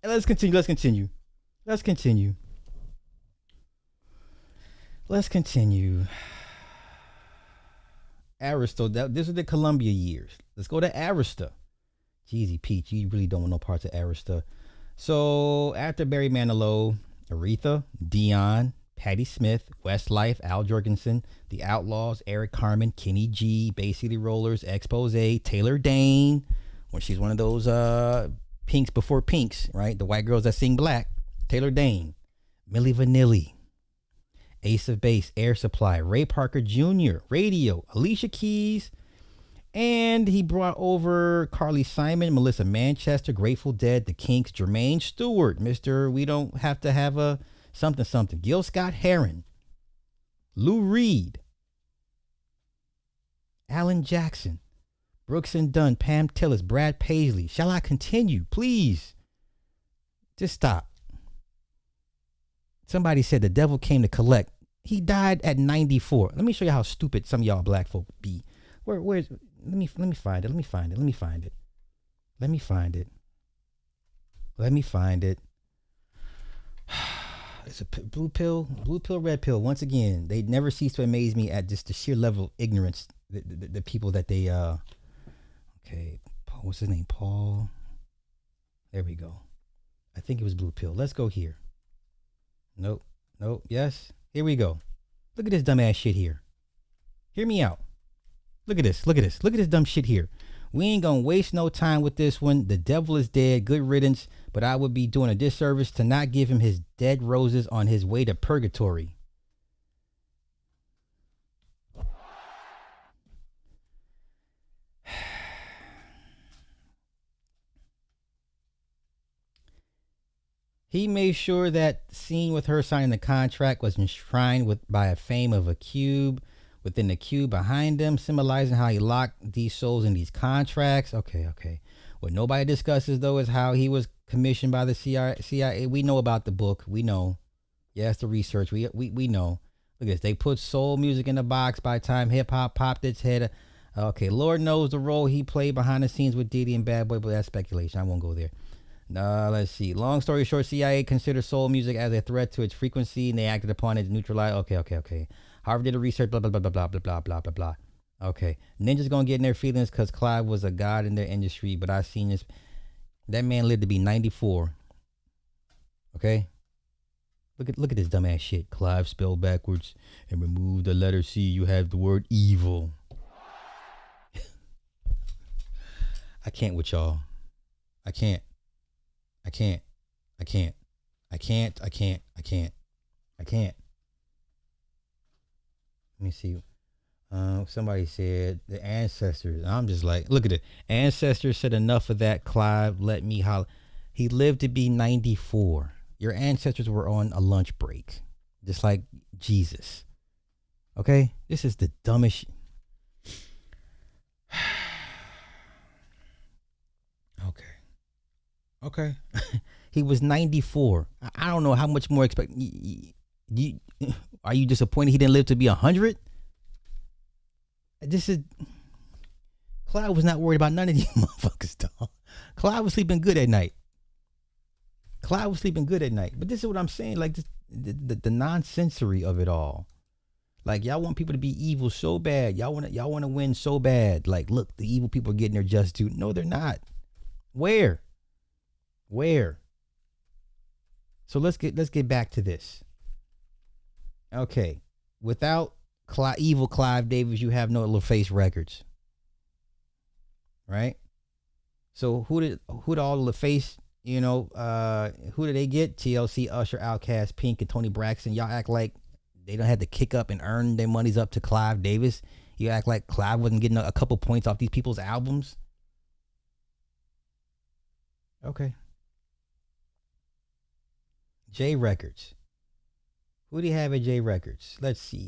Let's continue. Arista. This is the Columbia years. Let's go to Arista. Jeezy Peach, you really don't want no parts of Arista. So after Barry Manilow, Aretha, Dion, Patti Smith, Westlife, Al Jorgensen, The Outlaws, Eric Carmen, Kenny G, Bay City Rollers, Expose, Taylor Dane, when she's one of those pinks before pinks, right? The white girls that sing black. Taylor Dane, Milli Vanilli, Ace of Base, Air Supply, Ray Parker Jr., Radio, Alicia Keys, and he brought over Carly Simon, Melissa Manchester, Grateful Dead, The Kinks, Jermaine Stewart, Mr. We Don't Have to Have a something, Gil Scott-Heron, Lou Reed, Alan Jackson, Brooks and Dunn, Pam Tillis, Brad Paisley. Shall I continue? Please. Just stop. Somebody said the devil came to collect. He died at 94. Let me show you how stupid some of y'all black folk be. Where's let me find it. Let me find it. It's a blue pill, red pill. Once again, they never cease to amaze me at just the sheer level of ignorance. The people that they okay, Paul, what's his name? Paul. There we go. I think it was blue pill. Let's go here. Nope. Yes. Here we go. Look at this dumbass shit here. Hear me out. Look at this. Look at this dumb shit here. We ain't gonna waste no time with this one. The devil is dead. Good riddance. But I would be doing a disservice to not give him his dead roses on his way to purgatory. He made sure that scene with her signing the contract was enshrined by a fame of a cube within the cube behind him, symbolizing how he locked these souls in these contracts. Okay. What nobody discusses, though, is how he was commissioned by the CIA. We know about the book. We know. Yes, the research. We know. Look at this. They put soul music in the box by the time hip-hop popped its head. Okay, Lord knows the role he played behind the scenes with Diddy and Bad Boy, but that's speculation. I won't go there. Let's see. Long story short, CIA considered soul music as a threat to its frequency, and they acted upon it to neutralize. Okay. Harvard did a research, blah, blah, blah, blah, blah, blah, blah, blah, blah. Okay. Ninjas gonna get in their feelings because Clive was a god in their industry, but I seen this. That man lived to be 94. Okay? Look at this dumbass shit. Clive spelled backwards and remove the letter C. You have the word evil. I can't with y'all. I can't. Let me see. Somebody said the ancestors. I'm just like, look at it. Ancestors said enough of that. Clive, let me holler. He lived to be 94. Your ancestors were on a lunch break, just like Jesus. Okay? This is the dumbest. Okay. He was 94. I don't know how much more expect. Are you disappointed he didn't live to be 100? This is. Clyde was not worried about none of these motherfuckers, dog. Clyde was sleeping good at night. But this is what I'm saying. Like the nonsensory of it all. Like, y'all want people to be evil so bad. Y'all want to win so bad. Like, look, the evil people are getting their just due. No, they're not. Where? So let's get back to this. Okay, without evil Clive Davis, you have no LaFace Records, right? So who did all LaFace? Who did they get? TLC, Usher, Outkast, Pink, and Tony Braxton. Y'all act like they don't have to kick up and earn their monies up to Clive Davis. You act like Clive wasn't getting a couple points off these people's albums. Okay. J Records. Who do you have at J Records? Let's see.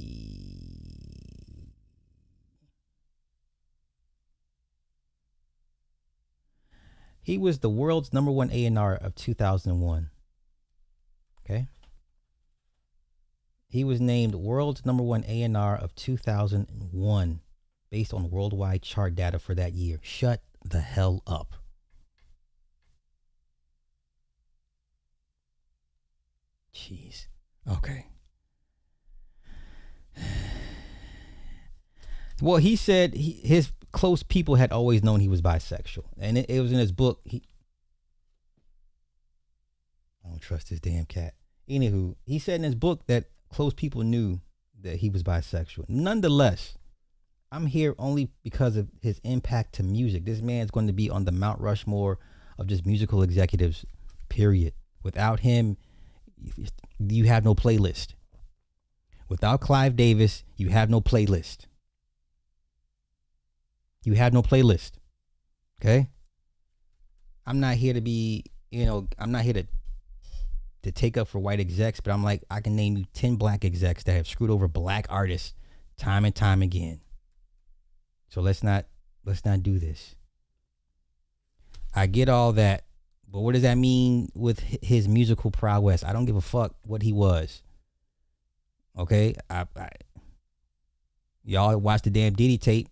He was the world's number one A&R of 2001. Okay. He was named world's number one A&R of 2001 based on worldwide chart data for that year. Shut the hell up. Jeez. Okay. Well, he said his close people had always known he was bisexual, and it was in his book. don't trust this damn cat. Anywho, he said in his book that close people knew that he was bisexual. Nonetheless, I'm here only because of his impact to music. This man's going to be on the Mount Rushmore of just musical executives, period. Without him, you have no playlist. Without Clive Davis, you have no playlist. You have no playlist. Okay? I'm not here to be, I'm not here to take up for white execs, but I'm like, I can name you 10 black execs that have screwed over black artists time and time again. So let's not do this. I get all that, but what does that mean with his musical prowess? I don't give a fuck what he was. Okay, y'all watch the damn Diddy tape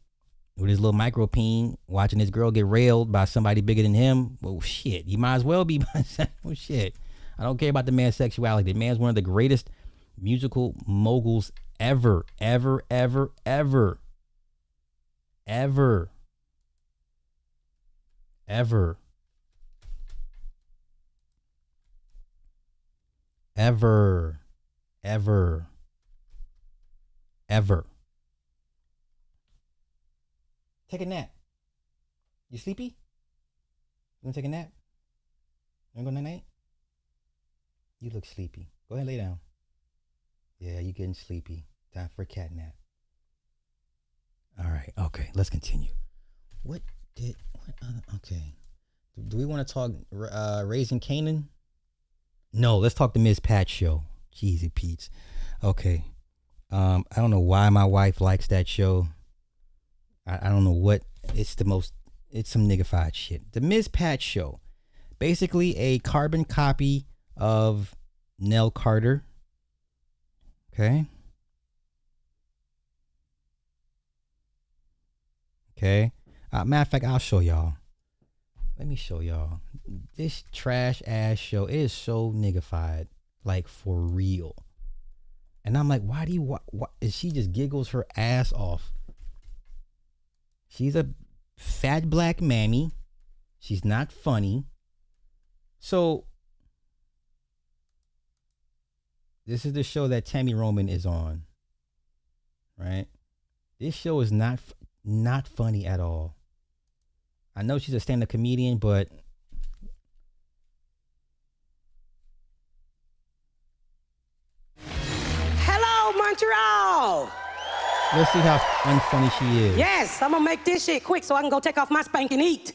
with his little micro peen, watching his girl get railed by somebody bigger than him. Well, shit, you might as well be bisexual. Shit, I don't care about the man's sexuality. The man's one of the greatest musical moguls ever, ever, ever, ever. Ever. Ever. Ever. Ever. Ever. Take a nap. You sleepy? You wanna take a nap? You wanna go night-night? You look sleepy. Go ahead and lay down. Yeah, you getting sleepy. Time for a cat nap. All right, okay, let's continue. Okay. Do we want to talk Raising Kanan? No, let's talk the Ms. Pat show. Jeezy Pete's. Okay. I don't know why my wife likes that show. I don't know what, it's some niggified shit. The Ms. Pat show. Basically a carbon copy of Nell Carter. Okay. Okay. Matter of fact, I'll show y'all. Let me show y'all. This trash ass show, it is so niggified. Like, for real. And I'm like, why? She just giggles her ass off. She's a fat black mammy. She's not funny. So, this is the show that Tammy Roman is on. Right? This show is not funny at all. I know she's a stand-up comedian, but hello, Montreal. Let's see how unfunny she is. Yes, I'm gonna make this shit quick so I can go take off my spank and eat.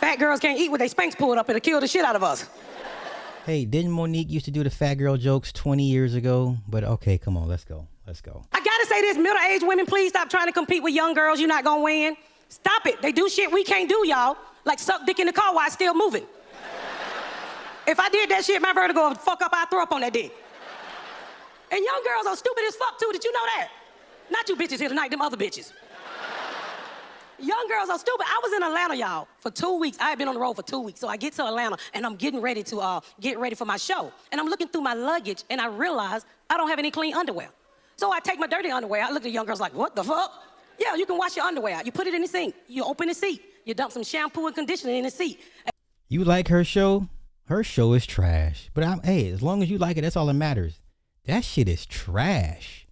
Fat girls can't eat with their spanks pulled up. It'll kill the shit out of us. Hey, didn't Monique used to do the fat girl jokes 20 years ago? But okay, come on, let's go. I gotta say this, middle-aged women, please stop trying to compete with young girls. You're not gonna win. Stop it. They do shit we can't do, y'all. Like suck dick in the car while it's still moving. If I did that shit, my vertigo would fuck up, I'd throw up on that dick. And young girls are stupid as fuck too, did you know that? Not you bitches here tonight, them other bitches. Young girls are stupid. I was in Atlanta, y'all, for 2 weeks. I had been on the road for 2 weeks. So I get to Atlanta and I'm getting ready to get ready for my show. And I'm looking through my luggage and I realize I don't have any clean underwear. So I take my dirty underwear. I look at the young girls like, what the fuck? Yeah, you can wash your underwear out. You put it in the sink. You open the seat. You dump some shampoo and conditioner in the seat. You like her show? Her show is trash. But hey, as long as you like it, that's all that matters. That shit is trash.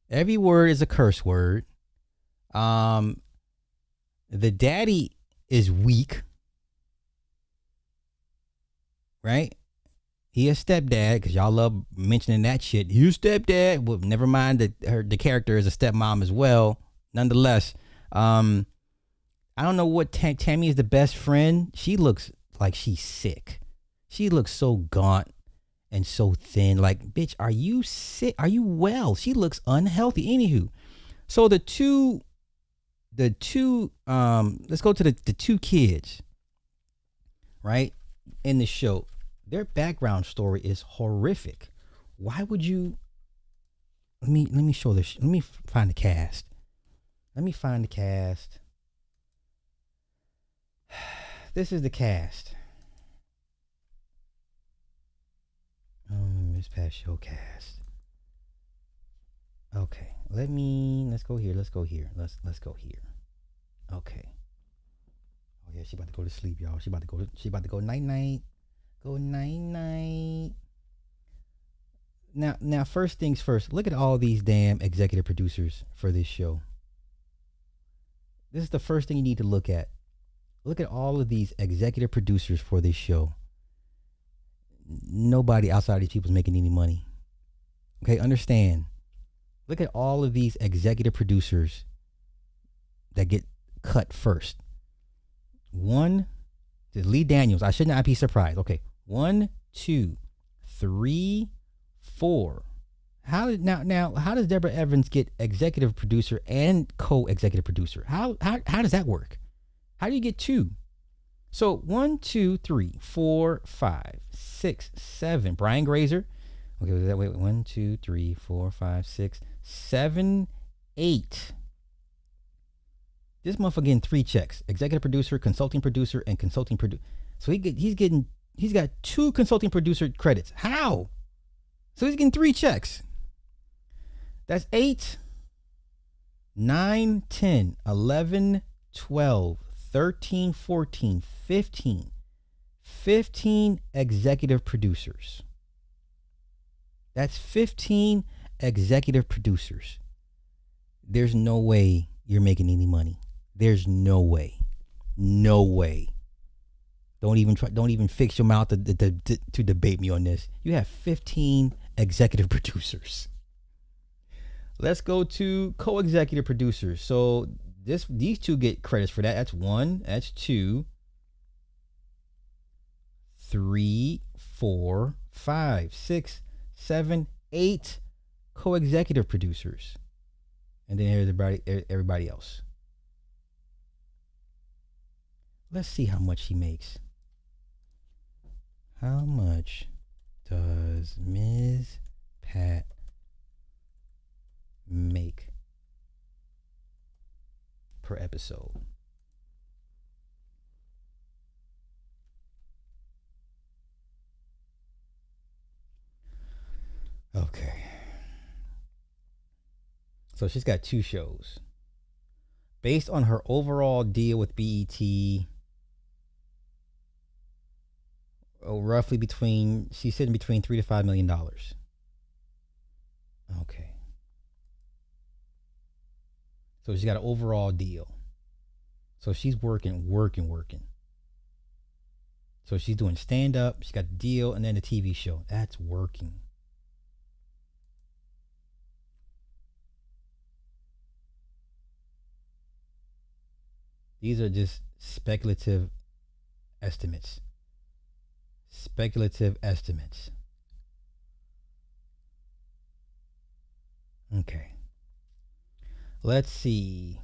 Every word is a curse word. The daddy is weak. Right? He a stepdad, because y'all love mentioning that shit. You stepdad. Well, never mind the character is a stepmom as well. Nonetheless, I don't know what Tammy is the best friend. She looks like she's sick. She looks so gaunt and so thin. Like, bitch, are you sick? Are you well? She looks unhealthy. Anywho, so the two let's go to the two kids, right, in the show. Their background story is horrific. Why would you? Let me show this. Let me find the cast. This is the cast. Miss Pat show cast. Okay, let's go here. Let's go here. Okay. Oh yeah, she about to go to sleep, y'all. She about to go night night. Go night night. Now, first things first. Look at all these damn executive producers for this show. This is the first thing you need to look at. Look at all of these executive producers for this show. Nobody outside of these people is making any money. Okay, understand. Look at all of these executive producers that get cut first. One, Lee Daniels. I should not be surprised. Okay, 1, 2, 3, 4. How does Deborah Evans get executive producer and co-executive producer? How does that work? How do you get 2? So 1, 2, 3, 4, 5, 6, 7. Brian Grazer. Okay, was that wait? 1, 2, 3, 4, 5, 6, 7, 8. This motherfucker getting 3 checks: executive producer, consulting producer, and consulting producer. So he's got 2 consulting producer credits. How? So he's getting 3 checks. That's 8, 9, 10, 11, 12, 13, 14, 15. 15 executive producers. That's 15 executive producers. There's no way you're making any money. There's no way. No way. Don't even fix your mouth to debate me on this. You have 15 executive producers. Let's go to co-executive producers. So these 2 get credits for that. That's 1, that's 2, 3, 4, 5, 6, 7, 8 co-executive producers. And then here's everybody else. Let's see how much he makes. How much does Ms. Pat make per episode? Okay. So she's got 2 shows. Based on her overall deal with BET, roughly she's sitting between $3 to $5 million. Okay. So she's got an overall deal. So she's working. So she's doing stand-up, she's got the deal, and then the TV show. That's working. These are just speculative estimates. Okay. Let's see.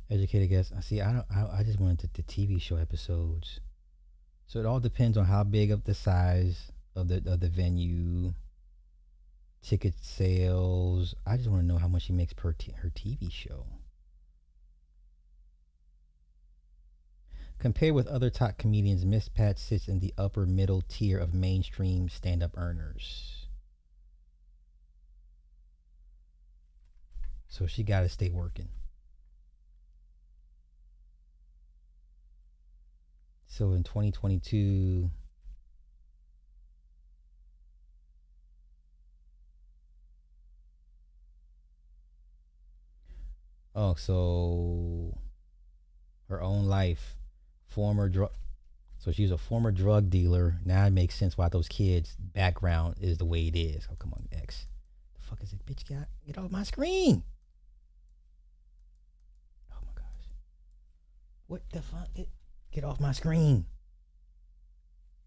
Educated guess. I just wanted the TV show episodes. So it all depends on how big of the size of the venue, ticket sales. I just want to know how much she makes per her TV show. Compared with other top comedians, Miss Pat sits in the upper middle tier of mainstream stand-up earners. So she got to stay working. So in 2022, so her own life, so she was a former drug dealer. Now it makes sense why those kids' background is the way it is. Oh, come on, X. The fuck is it, bitch? Get off my screen. Oh my gosh. What the fuck? Get off my screen.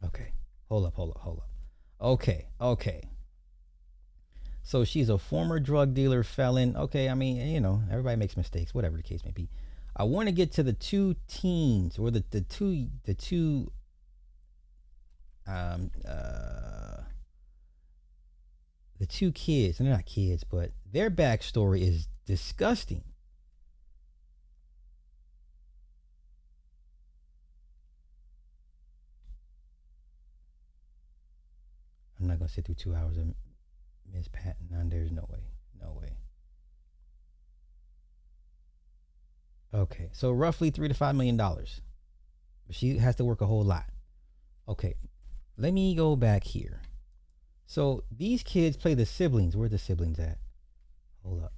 Okay. Hold up. Okay. So she's a former drug dealer, felon. Okay, I mean, everybody makes mistakes, whatever the case may be. I want to get to the 2 teens, or the two kids. And they're not kids, but their backstory is disgusting. I'm not gonna sit through 2 hours of Miss Patton. There's no way. Okay, so roughly $3 to $5 million. She has to work a whole lot. Okay, let me go back here. So these kids play the siblings. Where are the siblings at? Hold up.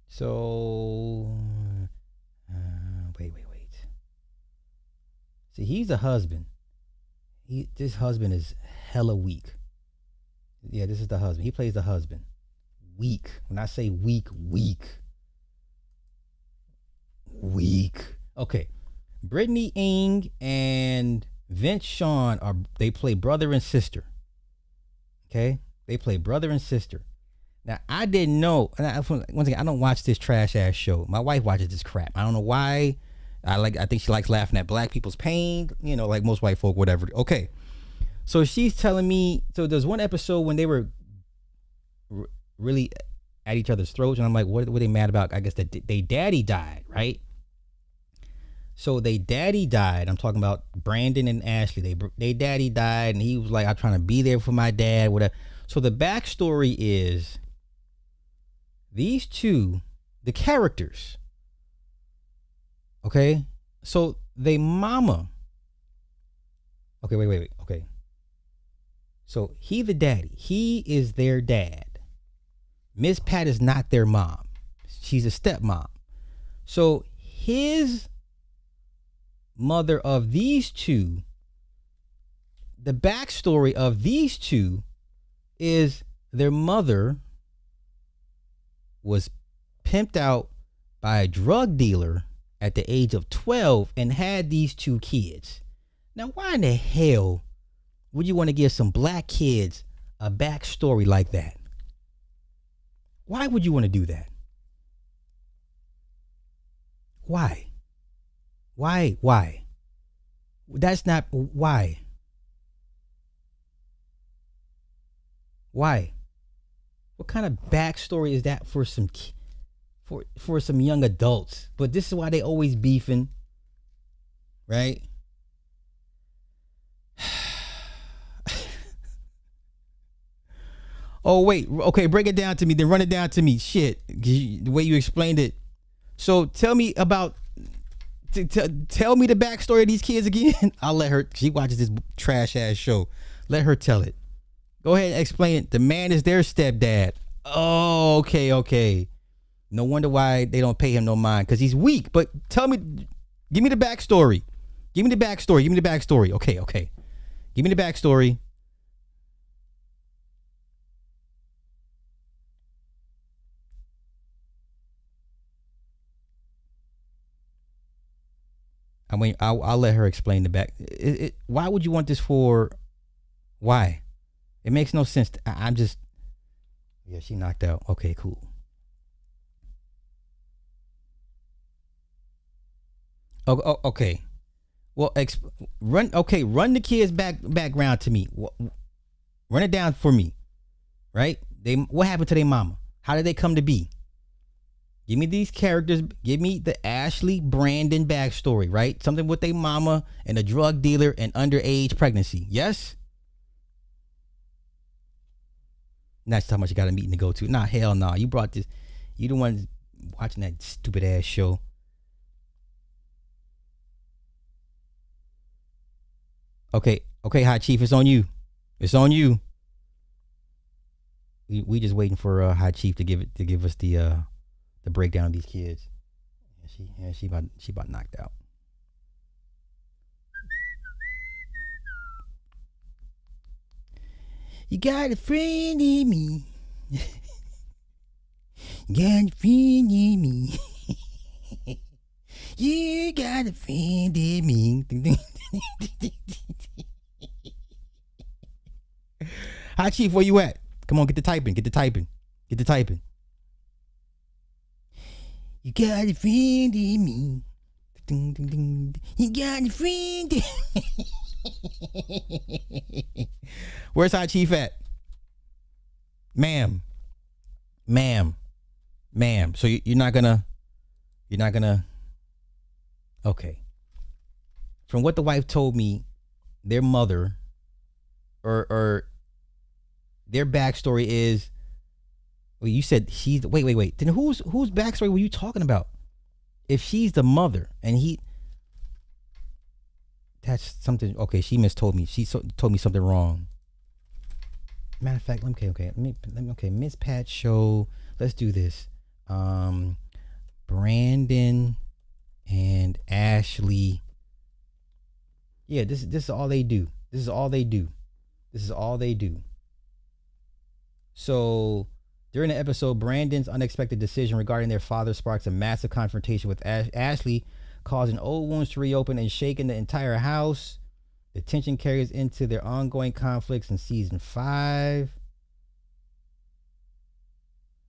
So, wait. See, he's the husband. This husband is hella weak. Yeah, this is the husband. He plays the husband. Weak. When I say weak. Okay. Brittany Ing and Vince Sean they play brother and sister. Okay? They play brother and sister. Now, I didn't know. Once again, I don't watch this trash ass show. My wife watches this crap. I don't know why. I think she likes laughing at black people's pain, like most white folk, whatever. Okay. So she's telling me, so there's one episode when they were really at each other's throats, and I'm like, what were they mad about? I guess that they daddy died, right? So they daddy died. I'm talking about Brandon and Ashley. They daddy died, and he was like, I'm trying to be there for my dad, whatever. So the backstory is these two, the characters, okay? So they mama. Okay, wait. Okay. So he the daddy. He is their dad. Miss Pat is not their mom. She's a stepmom. So his mother of these two, the backstory of these two is their mother was pimped out by a drug dealer at the age of 12 and had these two kids. Now, why in the hell would you want to give some black kids a backstory like that? Why would you want to do that? Why? That's not why. Why? What kind of backstory is that for some young adults? But this is why they always beefing, right? Oh wait, okay, break it down to me. Then run it down to me. Shit, the way you explained it. So tell me about. Tell me the backstory of these kids again. I'll let her. She watches this trash ass show. Let her tell it. Go ahead and explain it. The man is their stepdad. Oh, okay. No wonder why they don't pay him no mind, because he's weak. But tell me, give me the backstory. Give me the backstory. Okay. Give me the backstory. I mean, I'll let her explain the back. Why would you want this for? Why? It makes no sense. I'm just. Yeah, she knocked out. Okay, cool. Oh, okay. Well, run the kids' background to me. Run it down for me. Right? What happened to their mama? How did they come to be? Give me these characters. Give me the Ashley Brandon backstory, right? Something with their mama and a drug dealer and underage pregnancy. Yes? That's how much you got a meeting to go to. Nah, hell no. You brought this. You the one watching that stupid ass show. Okay, High Chief, it's on you. We just waiting for High Chief to give us the breakdown of these kids. She about knocked out. You got a friend in me. Got a friend in me. You got a friend in me. Hi, Chief, where you at? Come on, get the typing. You got a friend in me. You got a friend in me. Where's High Chief at? Ma'am. So you're not gonna. Okay. From what the wife told me, their mother, or their backstory is. Well, you said she's. Wait. Then whose backstory were you talking about? if she's the mother and that's something. Okay, she mistold me. She told me something wrong. Matter of fact, let me Miss Pat show. Let's do this. Brandon and Ashley. Yeah, this is all they do. This is all they do. So during the episode, Brandon's unexpected decision regarding their father sparks a massive confrontation with Ashley, causing old wounds to reopen and shaking the entire house. The tension carries into their ongoing conflicts in season 5.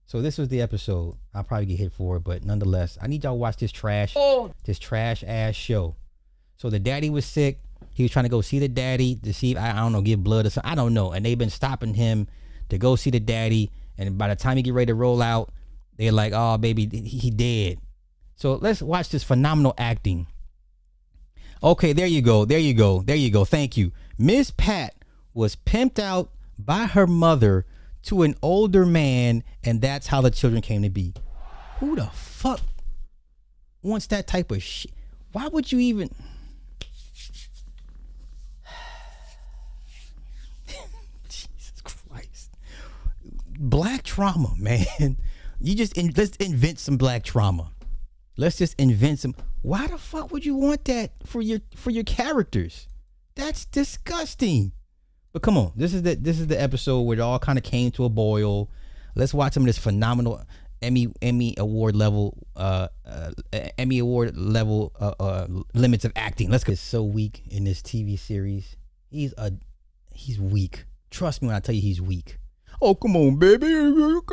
So this was the episode. I'll probably get hit for it, but nonetheless, I need y'all to watch this trash ass show. So the daddy was sick. He was trying to go see the daddy to see if, I don't know, give blood or something. I don't know. And they've been stopping him to go see the daddy. And by the time he get ready to roll out, they're like, oh, baby, he dead. So let's watch this phenomenal acting. Okay, there you go. Thank you. Miss Pat was pimped out by her mother to an older man, and that's how the children came to be. Who the fuck wants that type of shit? Why would you even... Jesus Christ. Black trauma, man. Let's invent some black trauma. Let's just invent some. Why the fuck would you want that for your characters? That's disgusting. But come on, this is the episode where it all kind of came to a boil. Let's watch some of this phenomenal Emmy award level limits of acting. Let's go. He's so weak in this TV series. He's weak. Trust me when I tell you he's weak. Oh, come on, baby. Oh,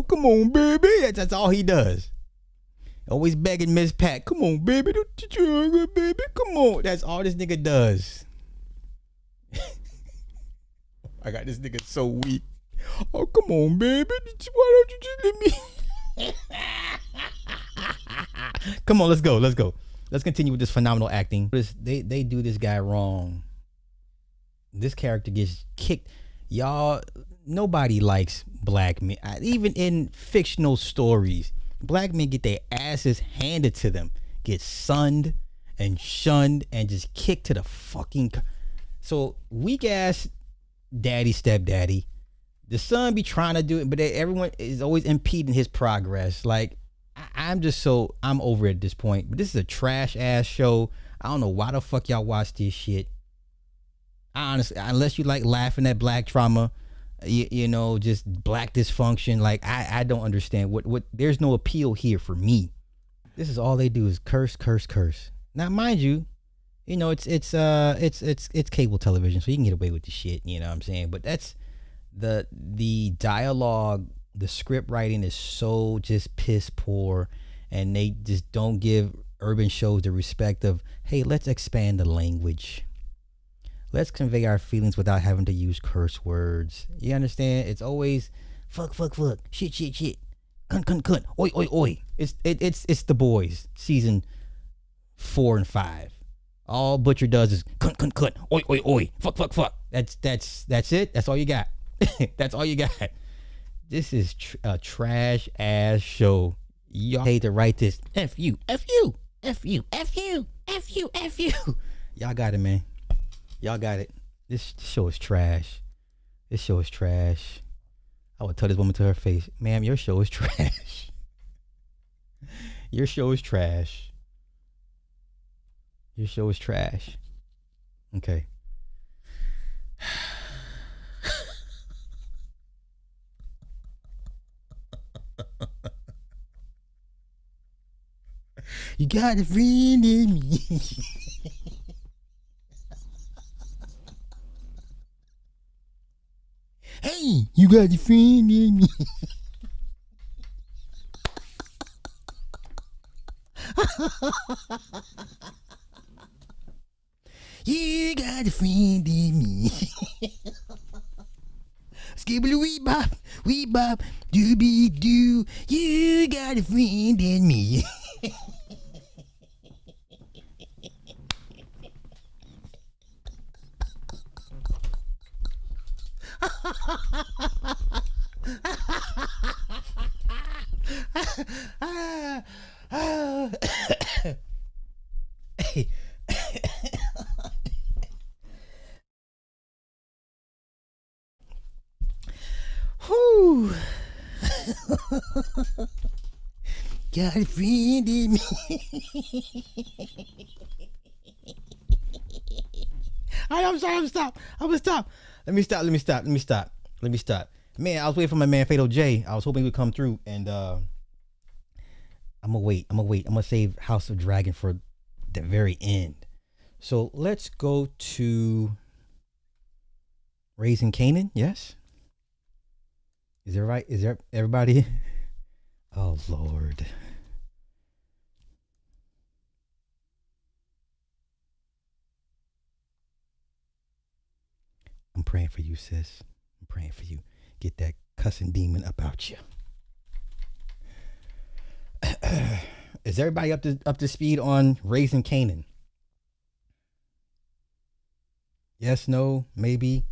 come on, baby. That's all he does. Always begging Miss Pat. Come on, baby. Baby, come on. That's all this nigga does. I got this nigga so weak. Oh, come on, baby. Why don't you just let me... Come on, let's go. Let's continue with this phenomenal acting. They do this guy wrong. This character gets kicked. Y'all, nobody likes black men. Even in fictional stories, black men get their asses handed to them, get sunned and shunned and just kicked to the fucking... So weak ass daddy, stepdaddy. The son be trying to do it, but everyone is always impeding his progress. Like, I'm over it at this point. But this is a trash ass show. I don't know why the fuck y'all watch this shit. Honestly, unless you like laughing at black trauma, you know, just black dysfunction. Like, I don't understand what. There's no appeal here for me. This is all they do is curse. Now, mind you, you know, it's cable television, so you can get away with the shit. You know what I'm saying? But that's the dialogue, the script writing is so just piss poor, and they just don't give urban shows the respect of, hey, let's expand the language. Let's convey our feelings without having to use curse words. You understand? It's always fuck, shit, cunt, oi. It's The Boys, season 4 and 5. All Butcher does is cunt, oi, fuck. That's it. That's all you got. That's all you got. This is a trash ass show. Y'all hate to write this. F you. Y'all got it, man. Y'all got it. This show is trash. I would tell this woman to her face, ma'am, your show is trash. Your show is trash. Okay. You got a friend in me. Hey, you got a friend in me. You got a friend in me. Skibbly wee bop, doobie doo. You got a friend in me. God friended me. I'm sorry. I'm gonna stop. Let me stop. Man, I was waiting for my man Fatal J. I was hoping he would come through, and I'm gonna wait. I'm gonna save House of Dragon for the very end. So let's go to Raising Kanan. Yes. Is there right? Is there everybody? Oh Lord. I'm praying for you, sis. I'm praying for you. Get that cussing demon up out you. Is everybody up to speed on Raising Kanan? Yes, no, maybe.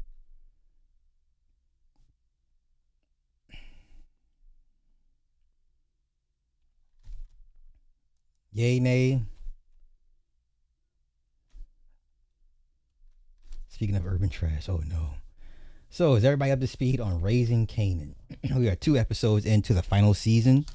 Yay, nay. Speaking of urban trash, oh no. So is everybody up to speed on Raising Kanan? We are 2 episodes into the final season.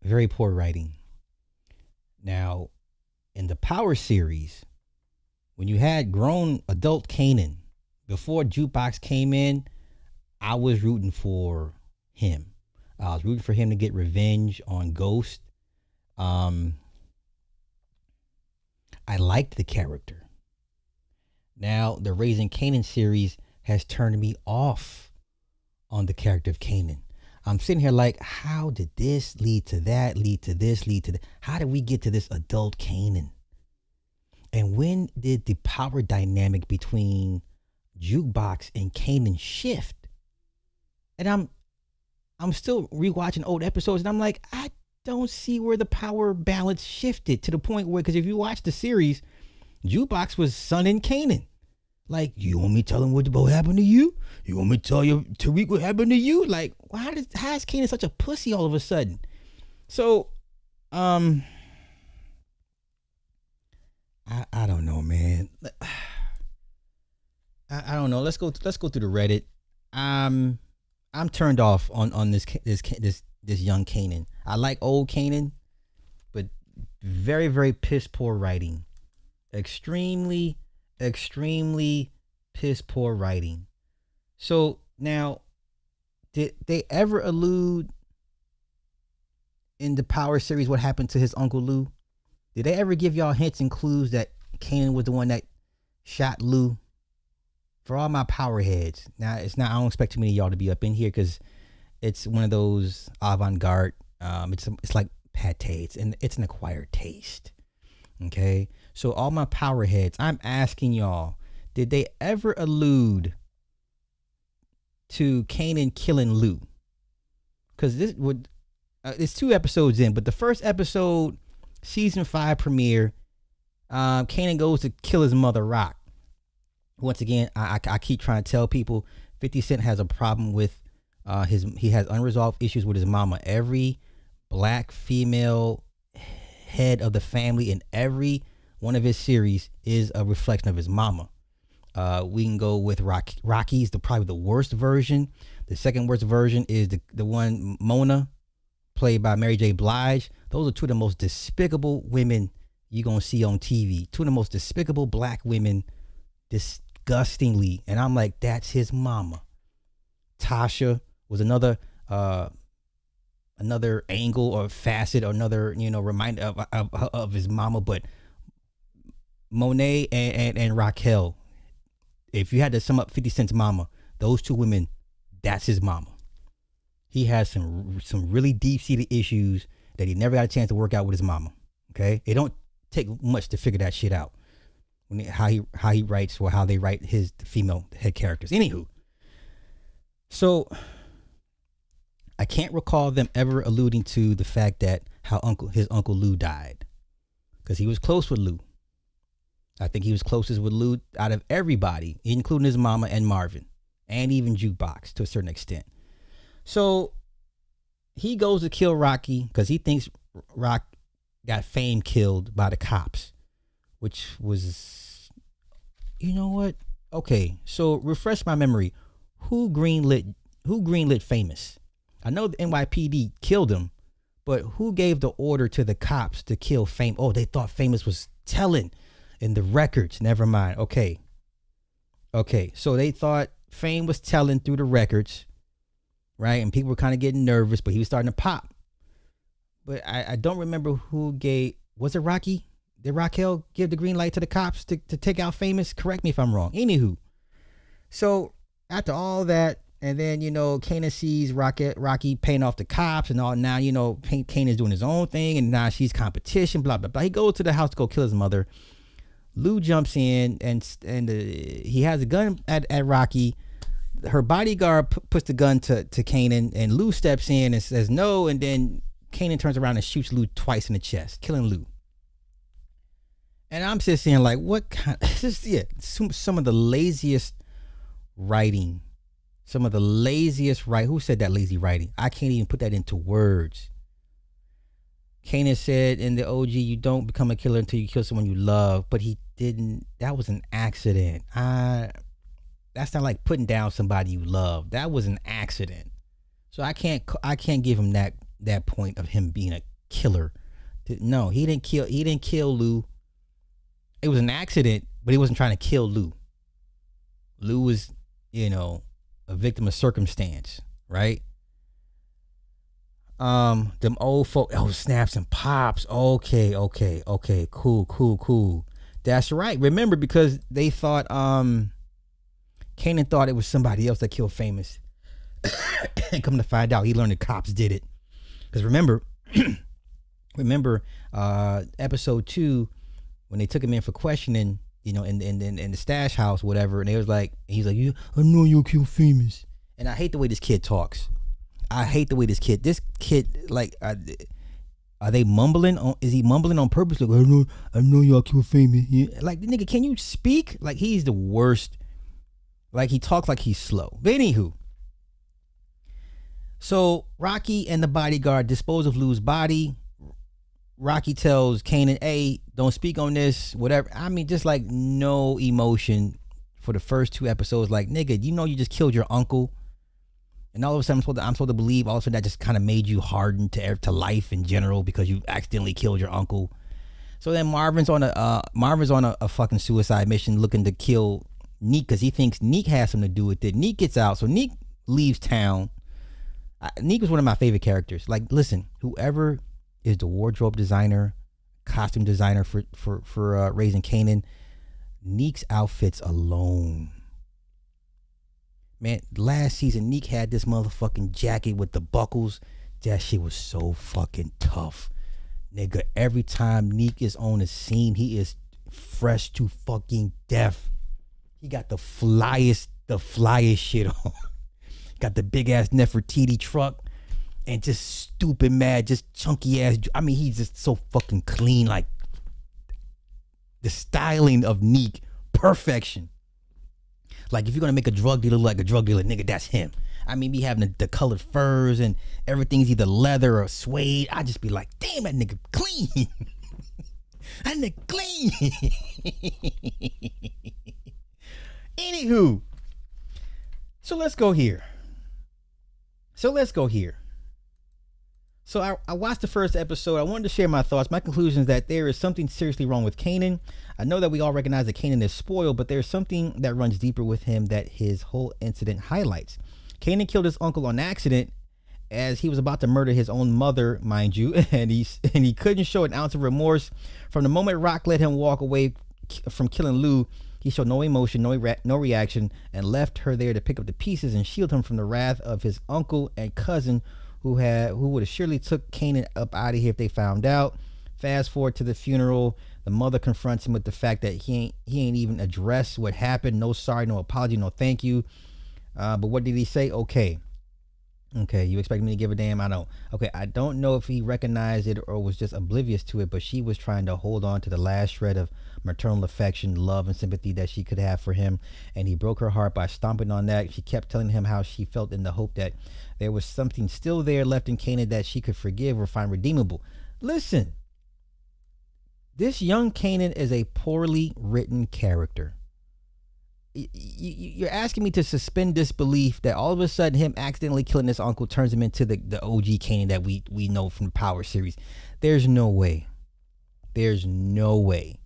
Very poor writing. Now, in the Power series, when you had grown adult Kanan, before Jukebox came in, I was rooting for him. I was rooting for him to get revenge on Ghost. I liked the character. Now, the Raising Kanan series has turned me off on the character of Kanan. I'm sitting here like, how did this lead to that, lead to this, lead to that? How did we get to this adult Kanan? And when did the power dynamic between Jukebox and Kanan shift? And I'm still rewatching old episodes, and I'm like, I don't see where the power balance shifted to the point where, because if you watch the series, Jukebox was sunning Kanan. Like, you want me to tell him what happened to you? You want me to tell you, Tariq, what happened to you? Like, how is Kanan such a pussy all of a sudden? So, I don't know, man. I don't know. Let's go through the Reddit. I'm turned off on this young Kanan. I like old Kanan, but very, very piss poor writing. Extremely piss poor writing. So now, did they ever allude in the Power series what happened to his Uncle Lou? Did they ever give y'all hints and clues that Kanan was the one that shot Lou? For all my power heads, now I don't expect too many of y'all to be up in here because it's one of those avant-garde. It's like pate. It's an acquired taste. Okay, so all my power heads, I'm asking y'all, did they ever allude to Kanan killing Lou? Because it's 2 episodes in, but the first episode, season 5 premiere, Kanan goes to kill his mother, Rock. Once again, I keep trying to tell people 50 Cent has a problem with he has unresolved issues with his mama. Every black female head of the family in every one of his series is a reflection of his mama. We can go with Rocky's probably the worst version. The second worst version is the one Mona, played by Mary J. Blige. Those are 2 of the most despicable women you're gonna see on TV. 2 of the most despicable black women, disgustingly. And I'm like, that's his mama. Tasha was another angle or facet or another, reminder of his mama. But Monet and Raquel, if you had to sum up 50 Cent's mama, those 2 women, that's his mama. He has some really deep-seated issues that he never got a chance to work out with his mama. Okay, it don't take much to figure that shit out. How he writes or how they write his female head characters. Anywho, so I can't recall them ever alluding to the fact that his uncle Lou died, because he was close with Lou. I think he was closest with Lou out of everybody, including his mama and Marvin, and even Jukebox to a certain extent. So he goes to kill Rocky because he thinks Rock got Fame killed by the cops. which was, you know what? Okay, so refresh my memory. Who greenlit Famous? I know the NYPD killed him, but who gave the order to the cops to kill Famous? Oh, they thought Famous was telling in the records. Never mind. Okay, so they thought Fame was telling through the records, right? And people were kind of getting nervous, but he was starting to pop. But I don't remember who gave. Was it Rocky? Did Raquel give the green light to the cops to take out Famous? Correct me if I'm wrong. Anywho, so after all that, and then, you know, Kanan sees Rocky paying off the cops and all. Now, you know, Kanan's doing his own thing, and now she's competition, blah, blah, blah. He goes to the house to go kill his mother. Lou jumps in, and he has a gun at Rocky. Her bodyguard puts the gun to Kanan, and Lou steps in and says no, and then Kanan turns around and shoots Lou twice in the chest, killing Lou. And I'm just saying, like, what kind of, just, yeah, some of the laziest writing. Some of the laziest who said that lazy writing? I can't even put that into words. Kanan said in the OG, you don't become a killer until you kill someone you love, but he didn't. That was an accident. That's not like putting down somebody you love. That was an accident. So I can't give him that point of him being a killer. No, he didn't kill Lou. It was an accident, but he wasn't trying to kill Lou. Lou was, you know, a victim of circumstance, right? Them old folk, snaps and pops. Okay, cool. That's right. Remember, because they thought, Kanan thought it was somebody else that killed Famous. And come to find out, he learned the cops did it. Because remember, episode 2, when they took him in for questioning, you know, in the stash house, whatever, and he's like, I know you'll kill Famous. And I hate the way this kid talks. This kid, like, are they mumbling on? Is he mumbling on purpose? Like, I know y'all kill Famous. Yeah. Like, nigga, can you speak? Like, he's the worst. Like, he talks like he's slow. But anywho, so Rocky and the bodyguard dispose of Lou's body. Rocky tells Kanan, hey, don't speak on this, whatever. I mean, just like no emotion for the first 2 episodes. Like, nigga, you know you just killed your uncle. And all of a sudden, I'm supposed to believe all of a sudden that just kind of made you hardened to life in general because you accidentally killed your uncle. So then Marvin's on a fucking suicide mission looking to kill Neek because he thinks Neek has something to do with it. Neek gets out. So Neek leaves town. Neek was one of my favorite characters. Like, listen, whoever is the wardrobe designer, costume designer for Raising Kanan, Neek's outfits alone. Man, last season, Neek had this motherfucking jacket with the buckles. That shit was so fucking tough. Nigga, every time Neek is on the scene, he is fresh to fucking death. He got the flyest shit on. Got the big ass Nefertiti truck and just stupid mad, just chunky ass. I mean, he's just so fucking clean. Like, the styling of Neek, perfection. Like, if you're gonna make a drug dealer look like a drug dealer, nigga, that's him. I mean, be having the colored furs and everything's either leather or suede. I just be like, damn, that nigga clean. That nigga clean. Anywho, so let's go here. So I watched the first episode. I wanted to share my thoughts. My conclusion is that there is something seriously wrong with Kanan. I know that we all recognize that Kanan is spoiled, but there's something that runs deeper with him that his whole incident highlights. Kanan killed his uncle on accident as he was about to murder his own mother, mind you, and he couldn't show an ounce of remorse. From the moment Rock let him walk away from killing Lou, he showed no emotion, no reaction, and left her there to pick up the pieces and shield him from the wrath of his uncle and cousin, who would have surely took Kanan up out of here if they found out. Fast forward to the funeral. The mother confronts him with the fact that he ain't even addressed what happened. No sorry, no apology, no thank you. But what did he say? Okay, you expect me to give a damn? I don't. Okay, I don't know if he recognized it or was just oblivious to it, but she was trying to hold on to the last shred of maternal affection, love, and sympathy that she could have for him, and he broke her heart by stomping on that. She kept telling him how she felt in the hope that there was something still there left in Kanan that she could forgive or find redeemable. Listen, This young Kanan is a poorly written character. You're asking me to suspend disbelief that all of a sudden him accidentally killing his uncle turns him into the OG Kanan that we know from the Power series. There's no way. There's no way.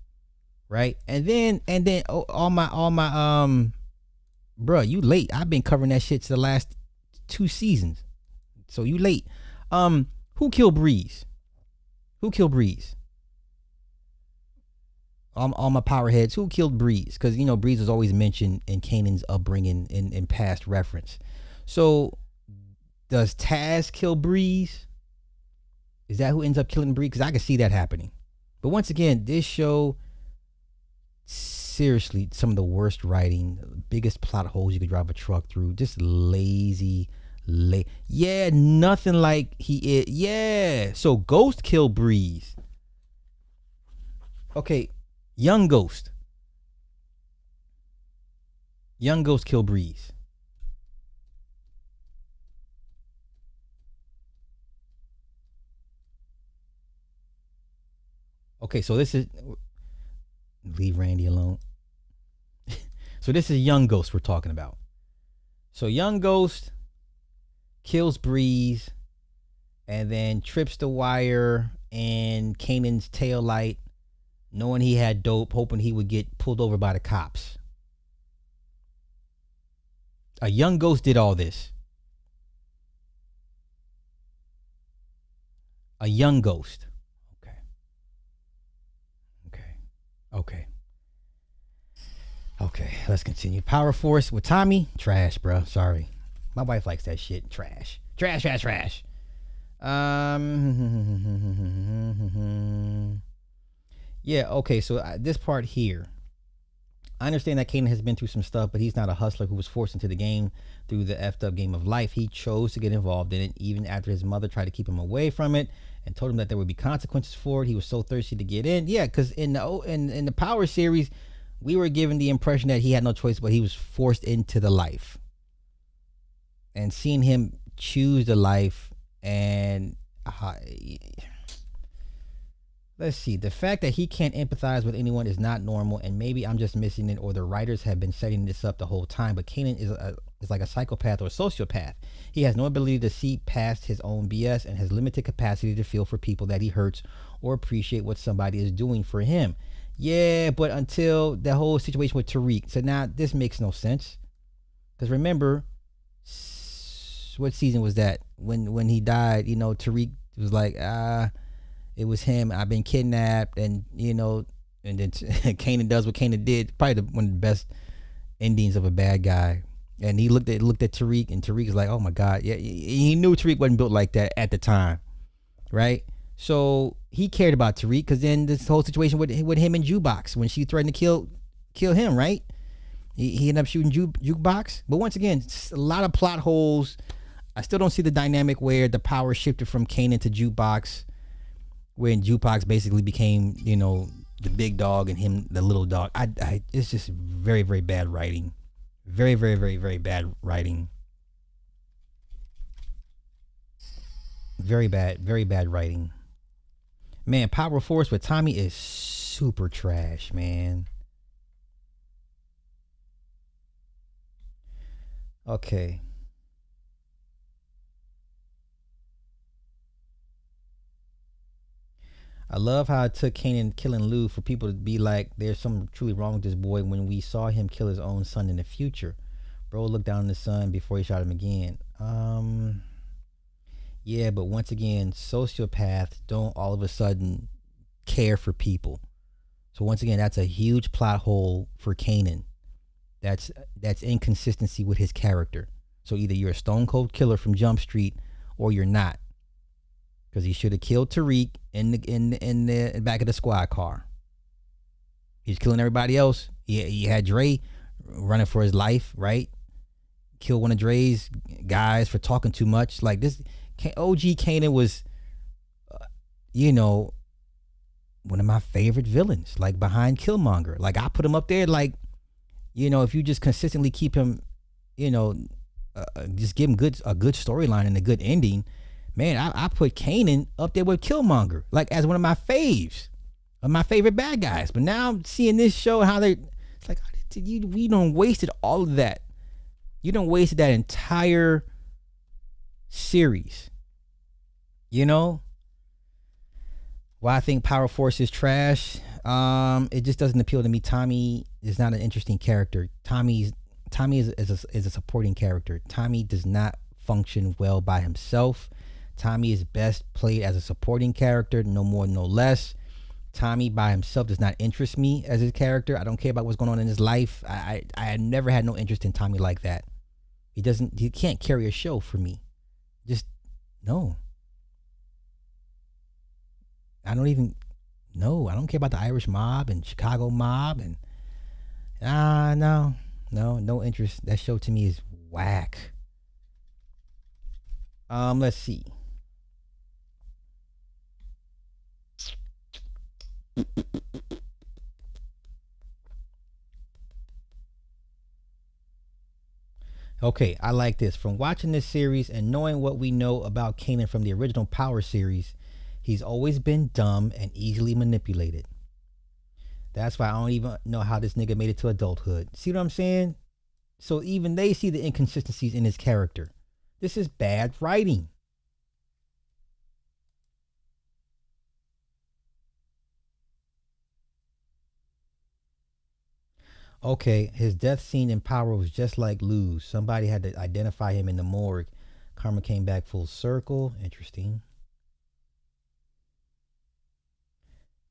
Right? And then all my bruh, you late. I've been covering that shit to the last 2 seasons. So you late. Who killed Breeze? Who killed Breeze? All my power heads, who killed Breeze? Because, you know, Breeze was always mentioned in Kanan's upbringing in past reference. So, does Taz kill Breeze? Is that who ends up killing Breeze? Because I can see that happening. But once again, this show, seriously, some of the worst writing, biggest plot holes you could drive a truck through, just lazy. Yeah, nothing like he is. Yeah. So, Ghost killed Breeze. Okay. Young Ghost killed Breeze. Okay, so this is, leave Randy alone. So this is Young Ghost we're talking about. So Young Ghost kills Breeze and then trips the wire and Kanan's tail light, knowing he had dope, hoping he would get pulled over by the cops. A Young Ghost did all this. A Young Ghost. Okay, let's continue. Power Force with Tommy. Trash, bro. Sorry. My wife likes that shit. Trash. Yeah, okay, so this part here. I understand that Kanan has been through some stuff, but he's not a hustler who was forced into the game through the effed up game of life. He chose to get involved in it, even after his mother tried to keep him away from it and told him that there would be consequences for it. He was so thirsty to get in. Yeah, because in the Power series, we were given the impression that he had no choice, but he was forced into the life. And seeing him choose the life and... let's see. The fact that he can't empathize with anyone is not normal, and maybe I'm just missing it, or the writers have been setting this up the whole time. But Kanan is like a psychopath or a sociopath. He has no ability to see past his own BS and has limited capacity to feel for people that he hurts or appreciate what somebody is doing for him. Yeah, but until the whole situation with Tariq. So now this makes no sense. Because remember, what season was that? When he died, you know, Tariq was like, it was him. I've been kidnapped, and you know, and then Kanan does what Kanan did. Probably one of the best endings of a bad guy. And he looked at Tariq, and Tariq was like, "Oh my God, yeah." He knew Tariq wasn't built like that at the time, right? So he cared about Tariq because then this whole situation with him and Jukebox when she threatened to kill him, right? He ended up shooting Jukebox. But once again, a lot of plot holes. I still don't see the dynamic where the power shifted from Kanan to Jukebox, when Jukebox basically became, you know, the big dog and him the little dog. It's just very, very bad writing. Very, very, very, very bad writing. Very bad writing. Man, Power Force with Tommy is super trash, man. Okay. I love how it took Kanan killing Lou for people to be like, there's something truly wrong with this boy when we saw him kill his own son in the future. Bro looked down on the son before he shot him again. Yeah, but once again, sociopaths don't all of a sudden care for people. So once again, that's a huge plot hole for Kanan. That's inconsistency with his character. So either you're a stone cold killer from Jump Street or you're not. Because he should have killed Tariq in the back of the squad car. He's killing everybody else. He had Dre running for his life, right? Kill one of Dre's guys for talking too much. Like this, OG Kanan was, you know, one of my favorite villains. Like behind Killmonger. Like I put him up there. Like, you know, if you just consistently keep him, you know, just give him a good storyline and a good ending. Man, I put Kanan up there with Killmonger, like as one of my faves of my favorite bad guys. But now I'm seeing this show, how they, it's like, we done wasted all of that. You done wasted that entire series. You know? Why I think Power Force is trash. It just doesn't appeal to me. Tommy is not an interesting character. Tommy is a supporting character. Tommy does not function well by himself. Tommy is best played as a supporting character, no more, no less. Tommy by himself does not interest me as his character. I don't care about what's going on in his life. I never had no interest in Tommy like that. He can't carry a show for me. Just, no. I don't care about the Irish mob and Chicago mob and no interest. That show to me is whack. Let's see. Okay, I like this. From watching this series and knowing what we know about Kanan from the original Power series, he's always been dumb and easily manipulated. That's why I don't even know how this nigga made it to adulthood. See what I'm saying? So even they see the inconsistencies in his character. This is bad writing. Okay, his death scene in Power was just like Lou's. Somebody had to identify him in the morgue. Karma came back full circle. Interesting.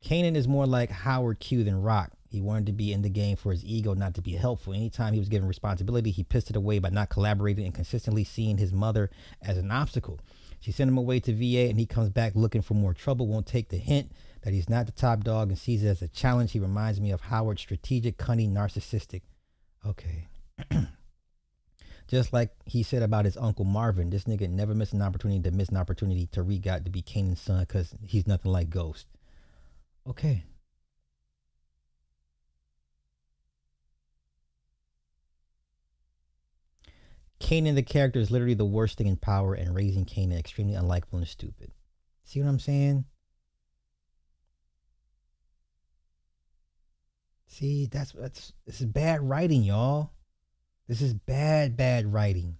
Kanan is more like Howard Q than Rock. He wanted to be in the game for his ego, not to be helpful. Anytime he was given responsibility, he pissed it away by not collaborating and consistently seeing his mother as an obstacle. She sent him away to VA and he comes back looking for more trouble, won't take the hint that he's not the top dog and sees it as a challenge. He reminds me of Howard, strategic, cunning, narcissistic. Okay. Just like he said about his uncle Marvin, this nigga never missed an opportunity to miss an opportunity. Tariq got to be Kanan's son because he's nothing like Ghost. Okay. Kanan, the character, is literally the worst thing in Power, and raising Kanan extremely unlikable and stupid. See what I'm saying? See, this is bad writing, y'all. This is bad writing.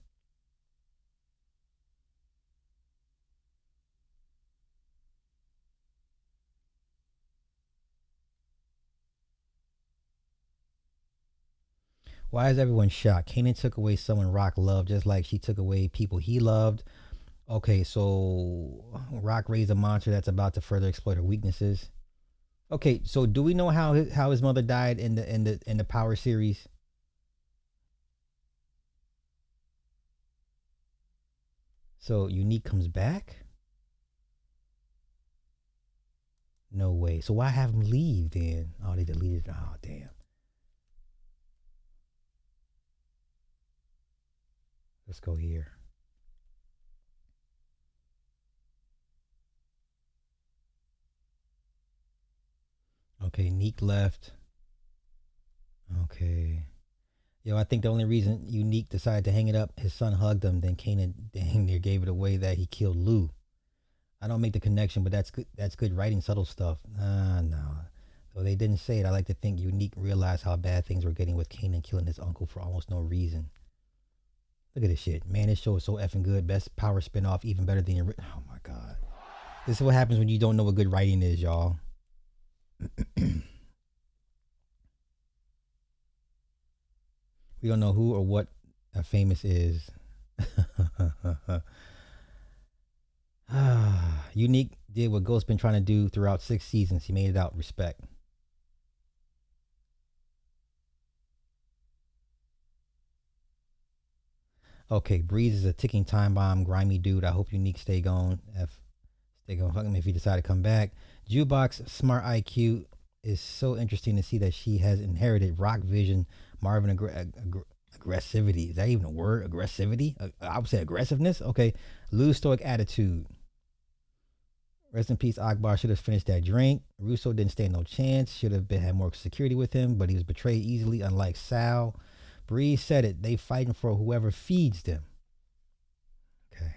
Why is everyone shocked? Kanan took away someone Rock loved, just like she took away people he loved. Okay, so Rock raised a monster that's about to further exploit her weaknesses. Okay, so do we know how his mother died in the Power series? So Unique comes back? No way. So why have him leave then? Oh, they deleted it. Oh, damn. Let's go here. Okay, Neek left. Okay. Yo, I think the only reason Unique decided to hang it up, his son hugged him, then Kanan dang near gave it away that he killed Lou. I don't make the connection, but that's good writing, subtle stuff. No. Though they didn't say it, I like to think Unique realized how bad things were getting with Kanan killing his uncle for almost no reason. Look at this shit. Man, this show is so effing good. Best Power spinoff, even better than your... Oh my God. This is what happens when you don't know what good writing is, y'all. We don't know who or what a famous is. Unique did what Ghost's been trying to do throughout 6 seasons. He made it out. Respect. Okay, Breeze is a ticking time bomb, grimy dude. I hope Unique stay going. Stay going. Fuck him if he decide to come back. Jukebox Smart IQ is so interesting to see that she has inherited Rock Vision, Marvin aggressivity. Is that even a word? Aggressivity? I would say aggressiveness. Okay. Lou's stoic attitude. Rest in peace, Akbar. Should have finished that drink. Russo didn't stand no chance. Should have had more security with him, but he was betrayed easily, unlike Sal. Breeze said it. They fighting for whoever feeds them. Okay.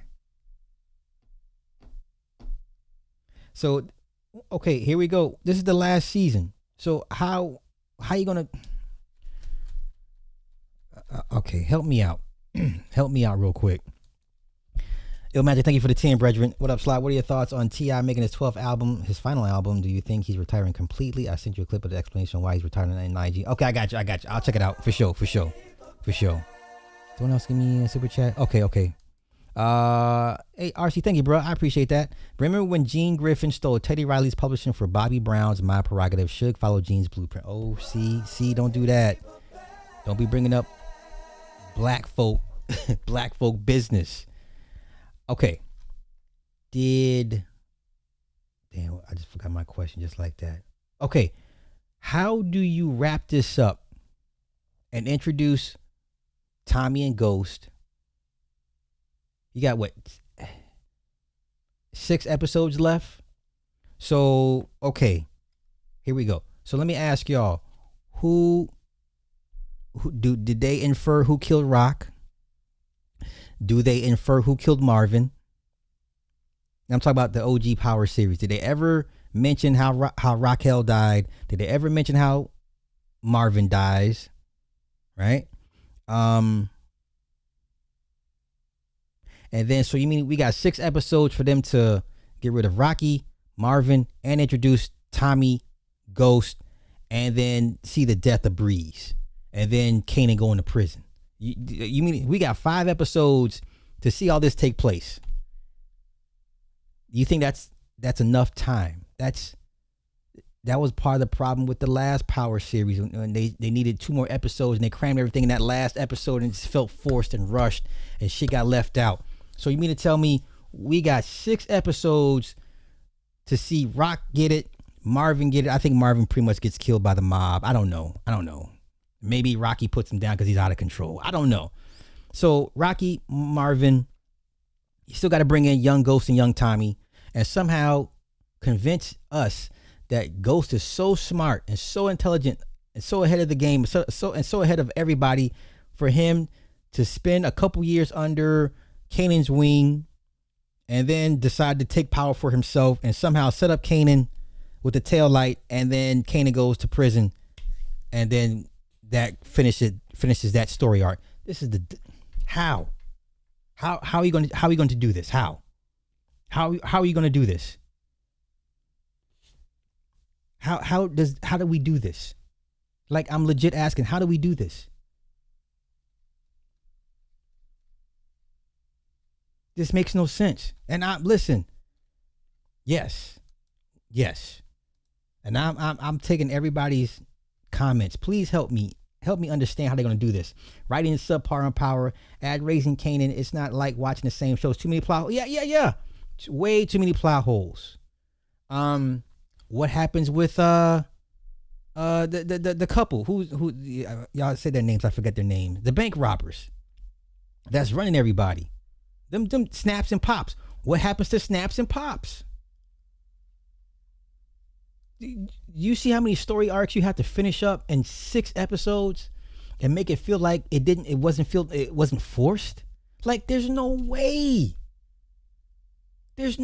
So Okay, here we go. This is the last season. So how you gonna? Okay, help me out. Help me out real quick. Yo, Magic, thank you for the 10, brethren. What up, Slot? What are your thoughts on T.I. making his 12th album, his final album? Do you think he's retiring completely? I sent you a clip of the explanation why he's retiring in IG. Okay, I got you. I'll check it out for sure. Someone else give me a super chat? Okay. Hey, RC, thank you, bro. I appreciate that. Remember when Gene Griffin stole Teddy Riley's publishing for Bobby Brown's My Prerogative? Should follow Gene's blueprint. Oh, see, don't do that. Don't be bringing up black folk business. Okay. Damn, I just forgot my question just like that. Okay. How do you wrap this up and introduce Tommy and Ghost? You got what? 6 episodes left? So, okay. Here we go. So let me ask y'all, did they infer who killed Rock? Do they infer who killed Marvin? I'm talking about the OG Power series. Did they ever mention how Raquel died? Did they ever mention how Marvin dies? Right? And then, so you mean we got 6 episodes for them to get rid of Rocky, Marvin, and introduce Tommy, Ghost, and then see the death of Breeze, and then Kanan going to prison. You mean we got 5 episodes to see all this take place? You think that's enough time? That was part of the problem with the last Power series when they needed 2 more episodes and they crammed everything in that last episode and it just felt forced and rushed and shit got left out. So you mean to tell me we got 6 episodes to see Rock get it, Marvin get it? I think Marvin pretty much gets killed by the mob. I don't know. Maybe Rocky puts him down because he's out of control. I don't know. So Rocky, Marvin, you still got to bring in young Ghost and young Tommy and somehow convince us that Ghost is so smart and so intelligent and so ahead of the game, so ahead of everybody, for him to spend a couple years under Kanan's wing and then decide to take power for himself and somehow set up Kanan with the tail light, and then Kanan goes to prison, and then that finishes that story arc. This is how are you going to do this? How are you going to do this? How do we do this? Like, I'm legit asking, how do we do this? This makes no sense. And listen. Yes. And I'm taking everybody's comments. Please help me understand how they're going to do this. Writing subpar on Power, add raising Kanan. It's not like watching the same shows. Too many plot holes. Yeah. Way too many plot holes. What happens with the couple who y'all say their names? I forget their names. The bank robbers that's running everybody. Them Snaps and Pops. What happens to Snaps and Pops? You see how many story arcs you have to finish up in 6 episodes and make it feel like it wasn't forced? Like, there's no way. This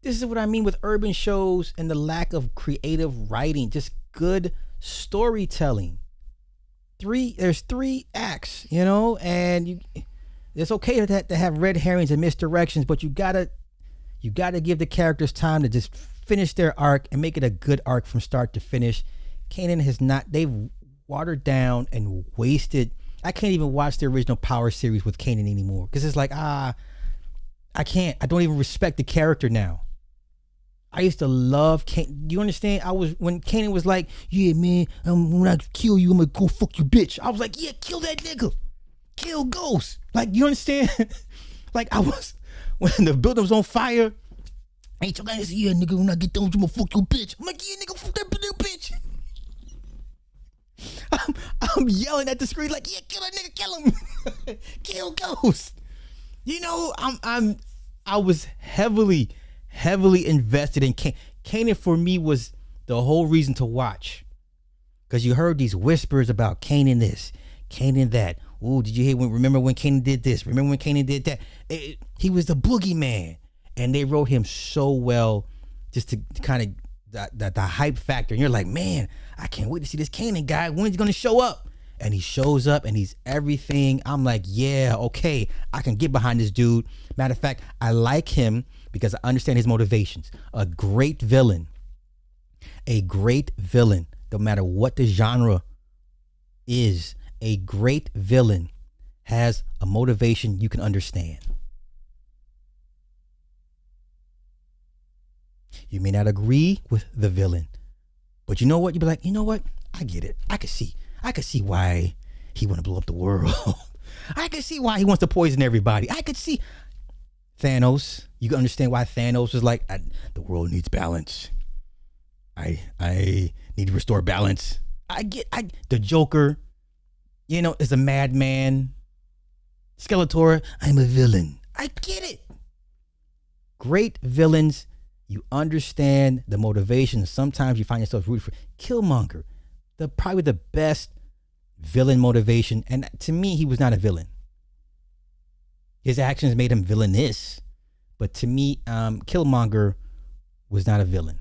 is what I mean with urban shows and the lack of creative writing, just good storytelling. There's 3 acts, and it's okay to have red herrings and misdirections, but you gotta give the characters time to just finish their arc and make it a good arc from start to finish. Kanan has not. They've watered down and wasted. I can't even watch the original Power series with Kanan anymore because it's like, I can't. I don't even respect the character now. I used to love Kanan. Do you understand? When Kanan was like, yeah, man, when I kill you, I'm gonna go fuck your bitch. I was like, yeah, kill that nigga. Kill Ghost. Like, you understand? Like, when the building was on fire, ain't you guys, yeah, nigga, when I get done, I'm gonna fuck your bitch. I'm like, yeah, nigga, fuck that bitch. I'm yelling at the screen like, yeah, kill that nigga, kill him. Kill Ghost. I was heavily invested in Kanan. Kanan for me was the whole reason to watch. Because you heard these whispers about Kanan this, Kanan that. Ooh, did you hear remember when Kanan did this? Remember when Kanan did that? He was the boogeyman. and they wrote him so well, just to kind of the hype factor. And you're like, man, I can't wait to see this Kanan guy. When's he gonna show up? And he shows up and he's everything. I'm like, yeah, okay, I can get behind this dude. Matter of fact, I like him because I understand his motivations. A great villain, no matter what the genre is, a great villain has a motivation you can understand. You may not agree with the villain, but you know what? You'd be like, you know what? I get it. I could see why he want to blow up the world. I could see why he wants to poison everybody. I could see Thanos. You can understand why Thanos was like, the world needs balance. I need to restore balance. The Joker, is a madman. Skeletor, I'm a villain. I get it. Great villains, you understand the motivation. Sometimes you find yourself rooting for Killmonger. Probably the best villain motivation. And to me, he was not a villain. His actions made him villainous. But to me, Killmonger was not a villain.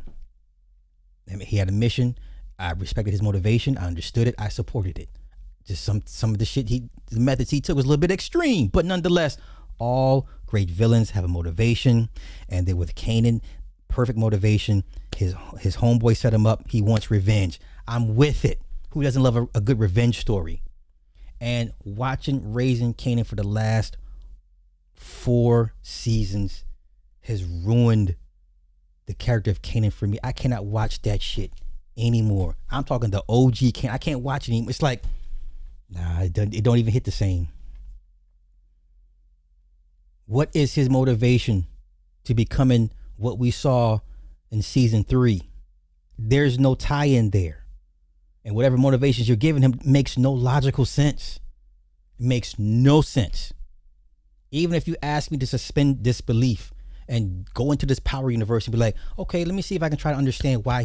I mean, he had a mission. I respected his motivation. I understood it. I supported it. Just some of the shit the methods he took was a little bit extreme. But nonetheless, all great villains have a motivation. And then with Kanan, perfect motivation. His homeboy set him up. He wants revenge. I'm with it. Who doesn't love a good revenge story? And watching Raising Kanan for the last 4 seasons has ruined the character of Kanan for me. I cannot watch that shit anymore. I'm talking the OG Kanan. I can't watch it anymore. It's like, nah, it don't even hit the same. What is his motivation to becoming what we saw in season 3? There's no tie-in there. And whatever motivations you're giving him makes no logical sense. It makes no sense. Even if you ask me to suspend disbelief and go into this power universe and be like, okay, let me see if I can try to understand why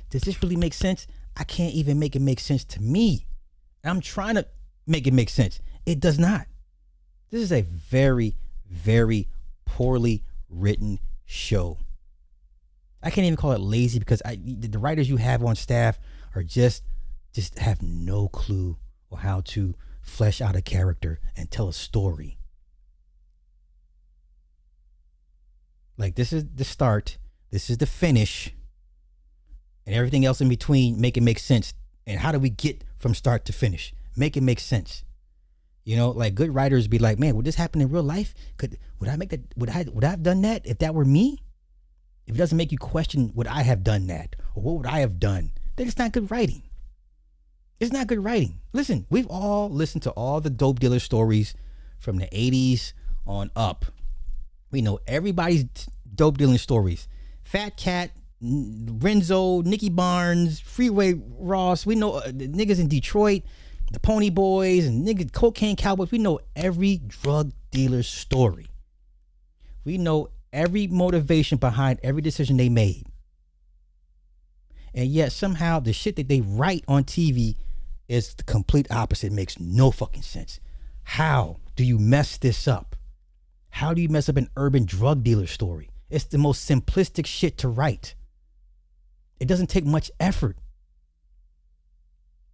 does this really make sense? I can't even make it make sense to me. I'm trying to make it make sense. It does not. This is a very, very poorly written show. I can't even call it lazy because the writers you have on staff are just have no clue on how to flesh out a character and tell a story. Like, this is the start, this is the finish, and everything else in between, make it make sense. And how do we get from start to finish? Make it make sense. Like, good writers be like, man, would this happen in real life? Would I make that? Would I have done that if that were me? If it doesn't make you question, would I have done that? Or what would I have done? Then it's not good writing. It's not good writing. Listen, we've all listened to all the dope dealer stories from the 80s on up. We know everybody's dope dealing stories. Fat Cat, Renzo, Nicky Barnes, Freeway Ross. We know the niggas in Detroit, the Pony Boys, and niggas, Cocaine Cowboys. We know every drug dealer's story. We know every motivation behind every decision they made. And yet somehow the shit that they write on TV is the complete opposite. It makes no fucking sense. How do you mess this up? How do you mess up an urban drug dealer story? It's the most simplistic shit to write. It doesn't take much effort.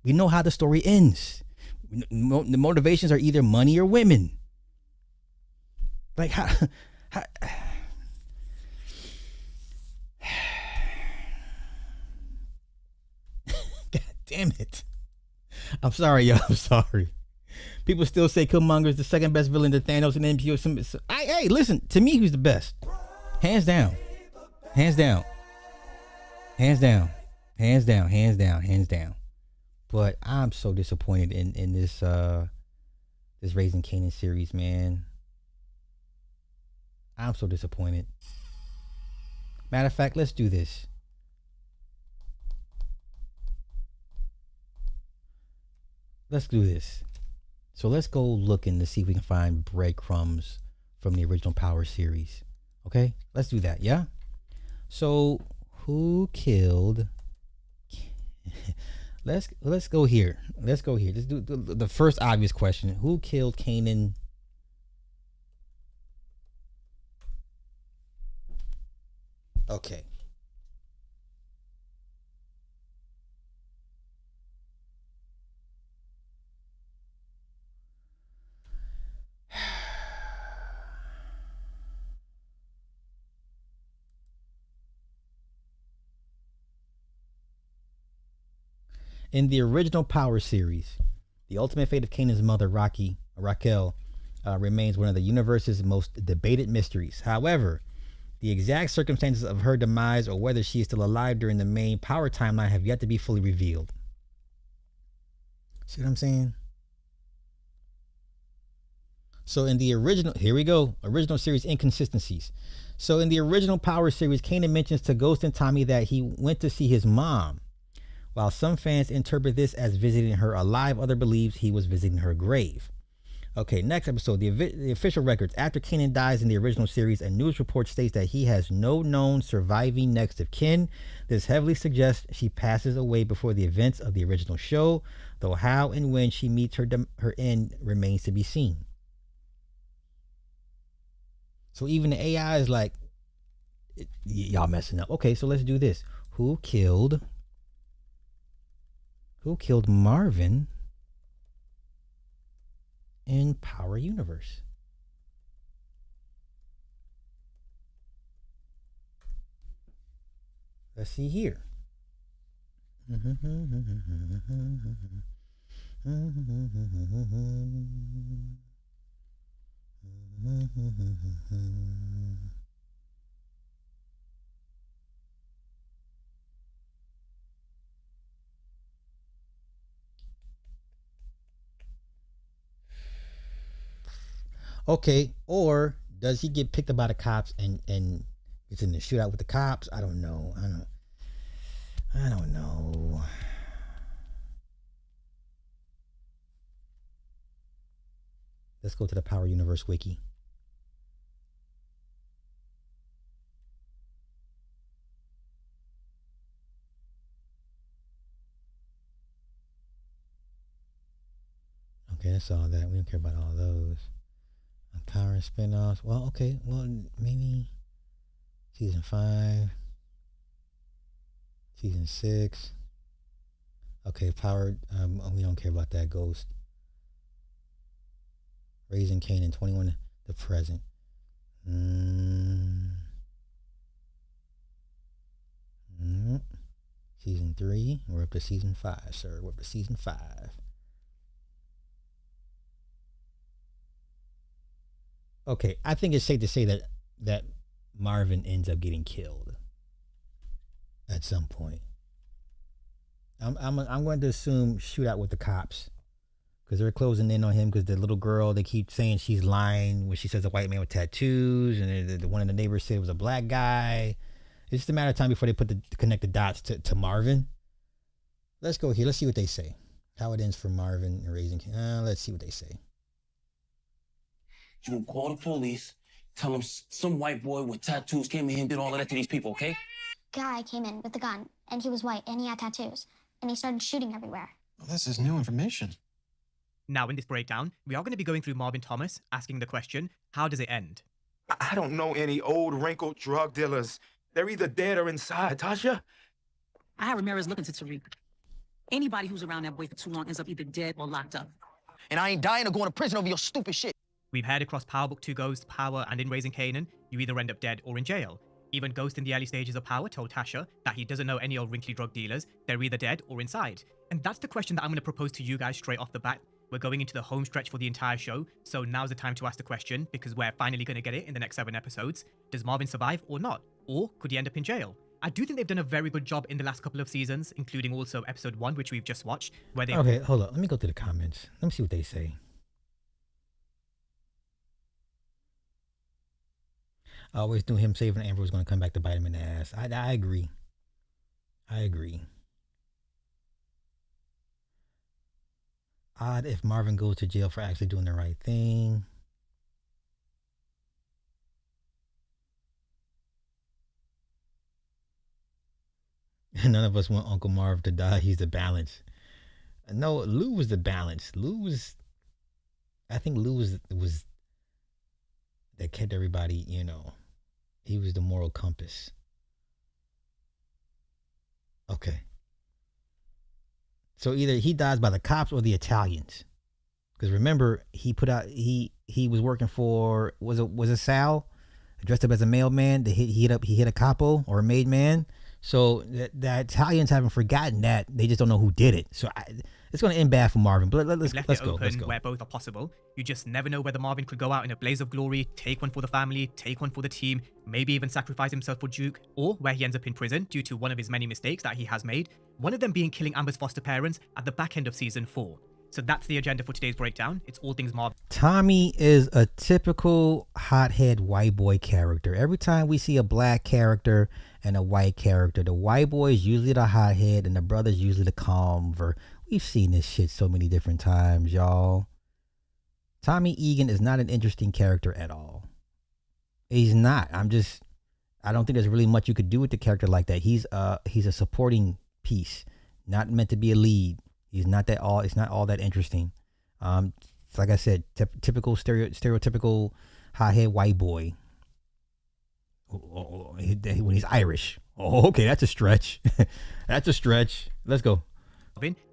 We know how the story ends. The motivations are either money or women. Like, how God damn it. I'm sorry, y'all. I'm sorry. People still say Killmonger is the second best villain to Thanos and MCU. Hey, listen, to me, he's the best. Hands down. Hands down. Hands down. Hands down. Hands down. Hands down. But I'm so disappointed in this Raising Kanan series, man. I'm so disappointed. Matter of fact, let's do this. Let's do this. So let's go looking to see if we can find breadcrumbs from the original Power series. Okay? Let's do that, yeah? So, who killed... Let's go here. Let's go here. Let's do the first obvious question. Who killed Kanan? Okay. In the original Power series, the ultimate fate of Kanan's mother, Raquel, remains one of the universe's most debated mysteries. However, the exact circumstances of her demise or whether she is still alive during the main Power timeline have yet to be fully revealed. See what I'm saying? So in the original, here we go, original series inconsistencies. So in the original Power series, Kanan mentions to Ghost and Tommy that he went to see his mom. While some fans interpret this as visiting her alive, others believe he was visiting her grave. Okay, next episode, the official records. After Kanan dies in the original series, a news report states that he has no known surviving next of kin. This heavily suggests she passes away before the events of the original show, though how and when she meets her end remains to be seen. So even the AI is like, y'all messing up. Okay, so let's do this. Who killed Marvin in Power Universe? Let's see here. Okay, or does he get picked up by the cops and gets in the shootout with the cops? I don't know. I don't know. Let's go to the Power Universe wiki. Okay, that's all that. We don't care about all those. Power spinoffs. Well, okay. Well, maybe season 5, season 6. Okay, Power. We don't care about that. Ghost. Raising Kanan, 21 to present. Season 3. We're up to season 5, sir. We're up to season 5. Okay, I think it's safe to say that Marvin ends up getting killed at some point. I'm going to assume shootout with the cops because they're closing in on him because the little girl, they keep saying she's lying when she says a white man with tattoos, and one of the neighbors said it was a black guy. It's just a matter of time before they connect the dots to Marvin. Let's go here. Let's see what they say. How it ends for Marvin and raising. Let's see what they say. You will call the police, tell them some white boy with tattoos came in here and did all of that to these people, okay? Guy came in with a gun, and he was white, and he had tattoos, and he started shooting everywhere. Well, this is new information. Now, in this breakdown, we are going to be going through Marvin Thomas, asking the question, how does it end? I don't know any old, wrinkled drug dealers. They're either dead or inside, Tasha. I had Ramirez looking to Tariq. Anybody who's around that boy for too long ends up either dead or locked up. And I ain't dying or going to prison over your stupid shit. We've heard across Power Book 2 Ghost, Power, and in Raising Kanan, you either end up dead or in jail. Even Ghost in the early stages of Power told Tasha that he doesn't know any old wrinkly drug dealers, they're either dead or inside. And that's the question that I'm going to propose to you guys straight off the bat. We're going into the home stretch for the entire show, so now's the time to ask the question, because we're finally going to get it in the next 7 episodes. Does Marvin survive or not? Or could he end up in jail? I do think they've done a very good job in the last couple of seasons, including also episode 1, which we've just watched, where they... Okay, hold on. Let me go to the comments. Let me see what they say. I always knew him saving Amber was going to come back to bite him in the ass. I agree. I agree. Odd if Marvin goes to jail for actually doing the right thing. None of us want Uncle Marv to die. He's the balance. No, Lou was the balance. I think Lou was that kept everybody, you know. He was the moral compass. Okay. So either he dies by the cops or the Italians. Because remember, he was working for was it Sal, dressed up as a mailman. He hit a capo or a made man. So the Italians haven't forgotten that. They just don't know who did it. So it's going to end bad for Marvin. But let's go. Where both are possible. You just never know whether Marvin could go out in a blaze of glory, take one for the family, take one for the team, maybe even sacrifice himself for Duke, or where he ends up in prison due to one of his many mistakes that he has made. One of them being killing Amber's foster parents at the back end of season 4. So that's the agenda for today's breakdown. It's all things Marvin. Tommy is a typical hothead white boy character. Every time we see a black character and a white character, the white boy is usually the hothead and the brother's usually the calm. We've seen this shit so many different times, y'all. Tommy Egan is not an interesting character at all. He's not. I don't think there's really much you could do with the character like that. He's a supporting piece, not meant to be a lead. He's not that all. It's not all that interesting. Like I said, typical stereotypical hothead white boy. When he's Irish. Oh, okay, that's a stretch. That's a stretch. Let's go.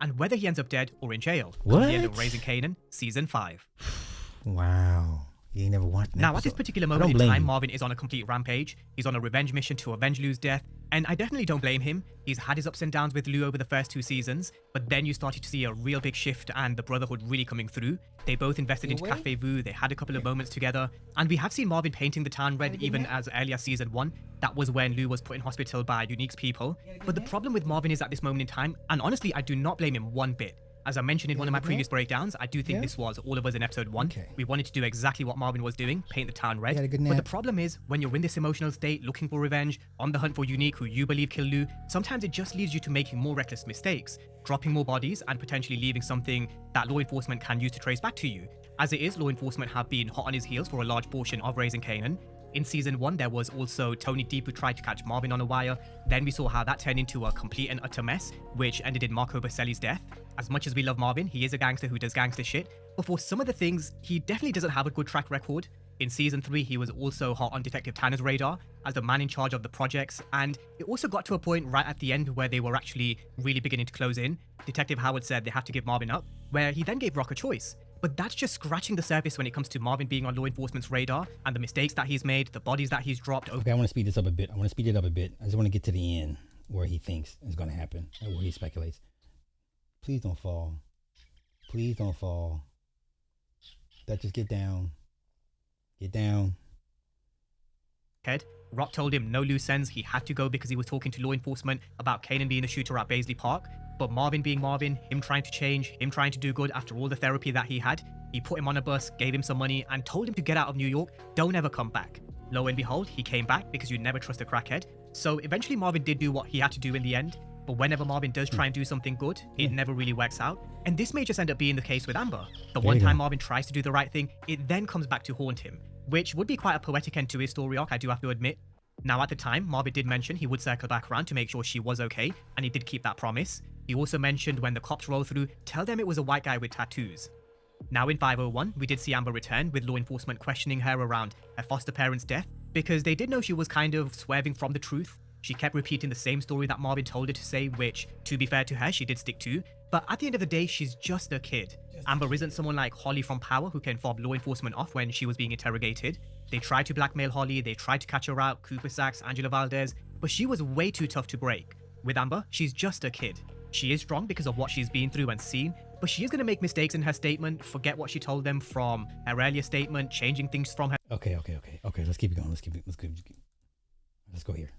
And whether he ends up dead or in jail. What? At the end of Raising Kanan, season 5. Wow. You ain't never watched that. Now, at this particular moment in time, Marvin is on a complete rampage. He's on a revenge mission to avenge Lou's death, and I definitely don't blame him. He's had his ups and downs with Lou over the first 2 seasons, but then you started to see a real big shift and the brotherhood really coming through. They both invested into Cafe Vu, they had a couple of moments together, and we have seen Marvin painting the town red even as early as season 1. That was when Lou was put in hospital by Unique's people. But the problem with Marvin is at this moment in time, and honestly, I do not blame him one bit. As I mentioned in one of my previous breakdowns, I do think this was All of Us in episode 1. We wanted to do exactly what Marvin was doing, paint the town red. But the problem is, when you're in this emotional state, looking for revenge, on the hunt for Unique, who you believe killed Lou, sometimes it just leads you to making more reckless mistakes, dropping more bodies, and potentially leaving something that law enforcement can use to trace back to you. As it is, law enforcement have been hot on his heels for a large portion of Raising Kanan. In season 1, there was also Tony Deep who tried to catch Marvin on a wire. Then we saw how that turned into a complete and utter mess, which ended in Marco Baselli's death. As much as we love Marvin, he is a gangster who does gangster shit, but for some of the things, he definitely doesn't have a good track record. In season 3, he was also hot on Detective Tanner's radar as the man in charge of the projects, and it also got to a point right at the end where they were actually really beginning to close in. Detective Howard said they have to give Marvin up, where he then gave Rock a choice. But that's just scratching the surface when it comes to Marvin being on law enforcement's radar and the mistakes that he's made, the bodies that he's dropped. Okay, I want to speed this up a bit. I just want to get to the end where he thinks is going to happen and where he speculates. Please don't fall. Please don't fall. Just get down. Get down. Rock told him no loose ends, he had to go because he was talking to law enforcement about Kanan being the shooter at Baisley Park. But Marvin being Marvin, him trying to change, him trying to do good after all the therapy that he had, he put him on a bus, gave him some money, and told him to get out of New York, don't ever come back. Lo and behold, he came back because you never trust a crackhead. So eventually Marvin did do what he had to do in the end. But whenever Marvin does try and do something good, it never really works out. And this may just end up being the case with Amber. The one time Marvin tries to do the right thing, it then comes back to haunt him, which would be quite a poetic end to his story arc, I do have to admit. Now at the time, Marvin did mention he would circle back around to make sure she was okay, and he did keep that promise. He also mentioned when the cops roll through, tell them it was a white guy with tattoos. Now in 501, we did see Amber return, with law enforcement questioning her around her foster parents' death, because they did know she was kind of swerving from the truth. She kept repeating the same story that Marvin told her to say, which, to be fair to her, she did stick to. But at the end of the day, she's just a kid. Amber isn't someone like Holly from Power who can fob law enforcement off when she was being interrogated. They tried to blackmail Holly, they tried to catch her out, Cooper Sachs, Angela Valdez, but she was way too tough to break. With Amber, she's just a kid. She is strong because of what she's been through and seen, but she is going to make mistakes in her statement, forget what she told them from her earlier statement, changing things from her. Okay. Let's keep it going. Let's go here.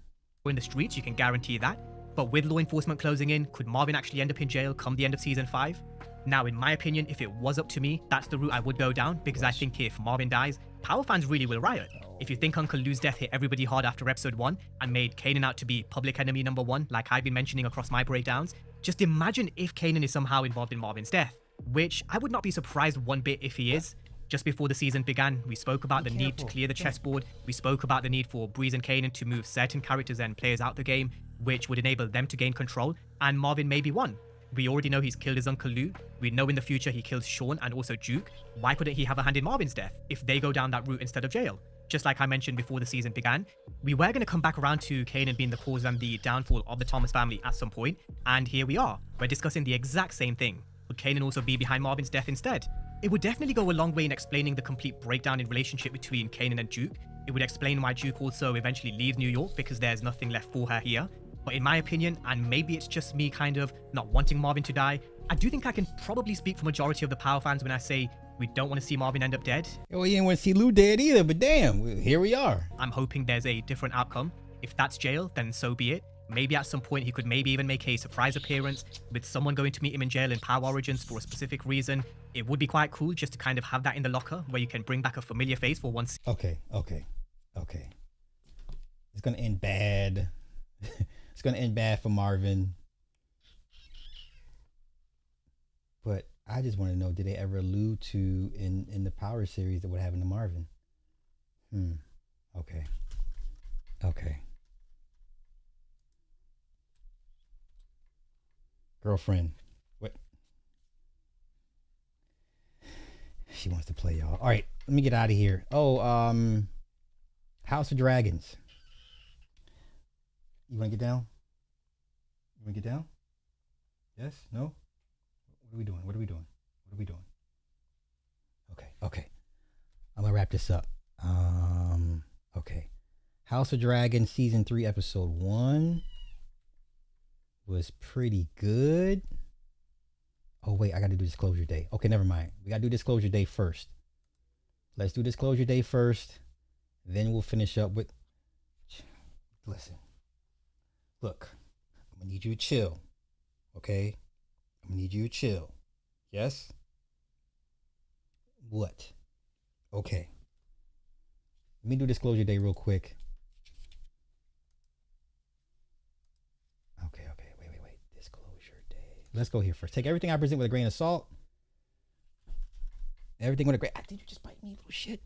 In the streets, you can guarantee that. But with law enforcement closing in, could Marvin actually end up in jail come the end of season 5? Now, in my opinion, if it was up to me, that's the route I would go down, because I think if Marvin dies, Power fans really will riot. If you think Uncle Lou's death hit everybody hard after episode 1 and made Kanan out to be public enemy number 1, like I've been mentioning across my breakdowns, just imagine if Kanan is somehow involved in Marvin's death, which I would not be surprised one bit if he is. Just before the season began, we spoke about the need to clear the chessboard, we spoke about the need for Breeze and Kanan to move certain characters and players out the game, which would enable them to gain control, and Marvin may be one. We already know he's killed his Uncle Lou, we know in the future he kills Sean and also Duke. Why couldn't he have a hand in Marvin's death if they go down that route instead of jail? just like I mentioned before the season began, we were going to come back around to Kanan being the cause and the downfall of the Thomas family at some point, and here we are. We're discussing the exact same thing. Would Kanan also be behind Marvin's death instead? It would definitely go a long way in explaining the complete breakdown in relationship between Kanan and Duke. It would explain why Duke also eventually leaves New York because there's nothing left for her here. But in my opinion, and maybe it's just me kind of not wanting Marvin to die, I do think I can probably speak for majority of the Power fans when I say we don't want to see Marvin end up dead. Oh, you didn't want to see Lou dead either, but damn, here we are. I'm hoping there's a different outcome. If that's jail, then so be it. Maybe at some point he could maybe even make a surprise appearance with someone going to meet him in jail in Power Origins for a specific reason. It would be quite cool just to kind of have that in the locker where you can bring back a familiar face for once. Okay. It's going to end bad. It's going to end bad for Marvin. But I just want to know, did they ever allude to in the Power series that what happened to Marvin? Okay. Girlfriend. What? She wants to play, y'all. All right, let me get out of here. House of Dragons. You want to get down? Yes? No? What are we doing? Okay. I'm going to wrap this up. Okay. House of Dragons Season 3, Episode 1 was pretty good. Oh, wait, I got to do Disclosure Day. Okay, never mind. We got to do Disclosure Day first. Let's do Disclosure Day first. Then we'll finish up with... Listen. Look, I'm going to need you to chill. Okay? I'm going to need you to chill. Yes? What? Okay. Let me do Disclosure Day real quick. Okay. Wait. Disclosure Day. Let's go here first. Take everything I present with a grain of salt. Everything with a grain... Did you just bite me, little shit?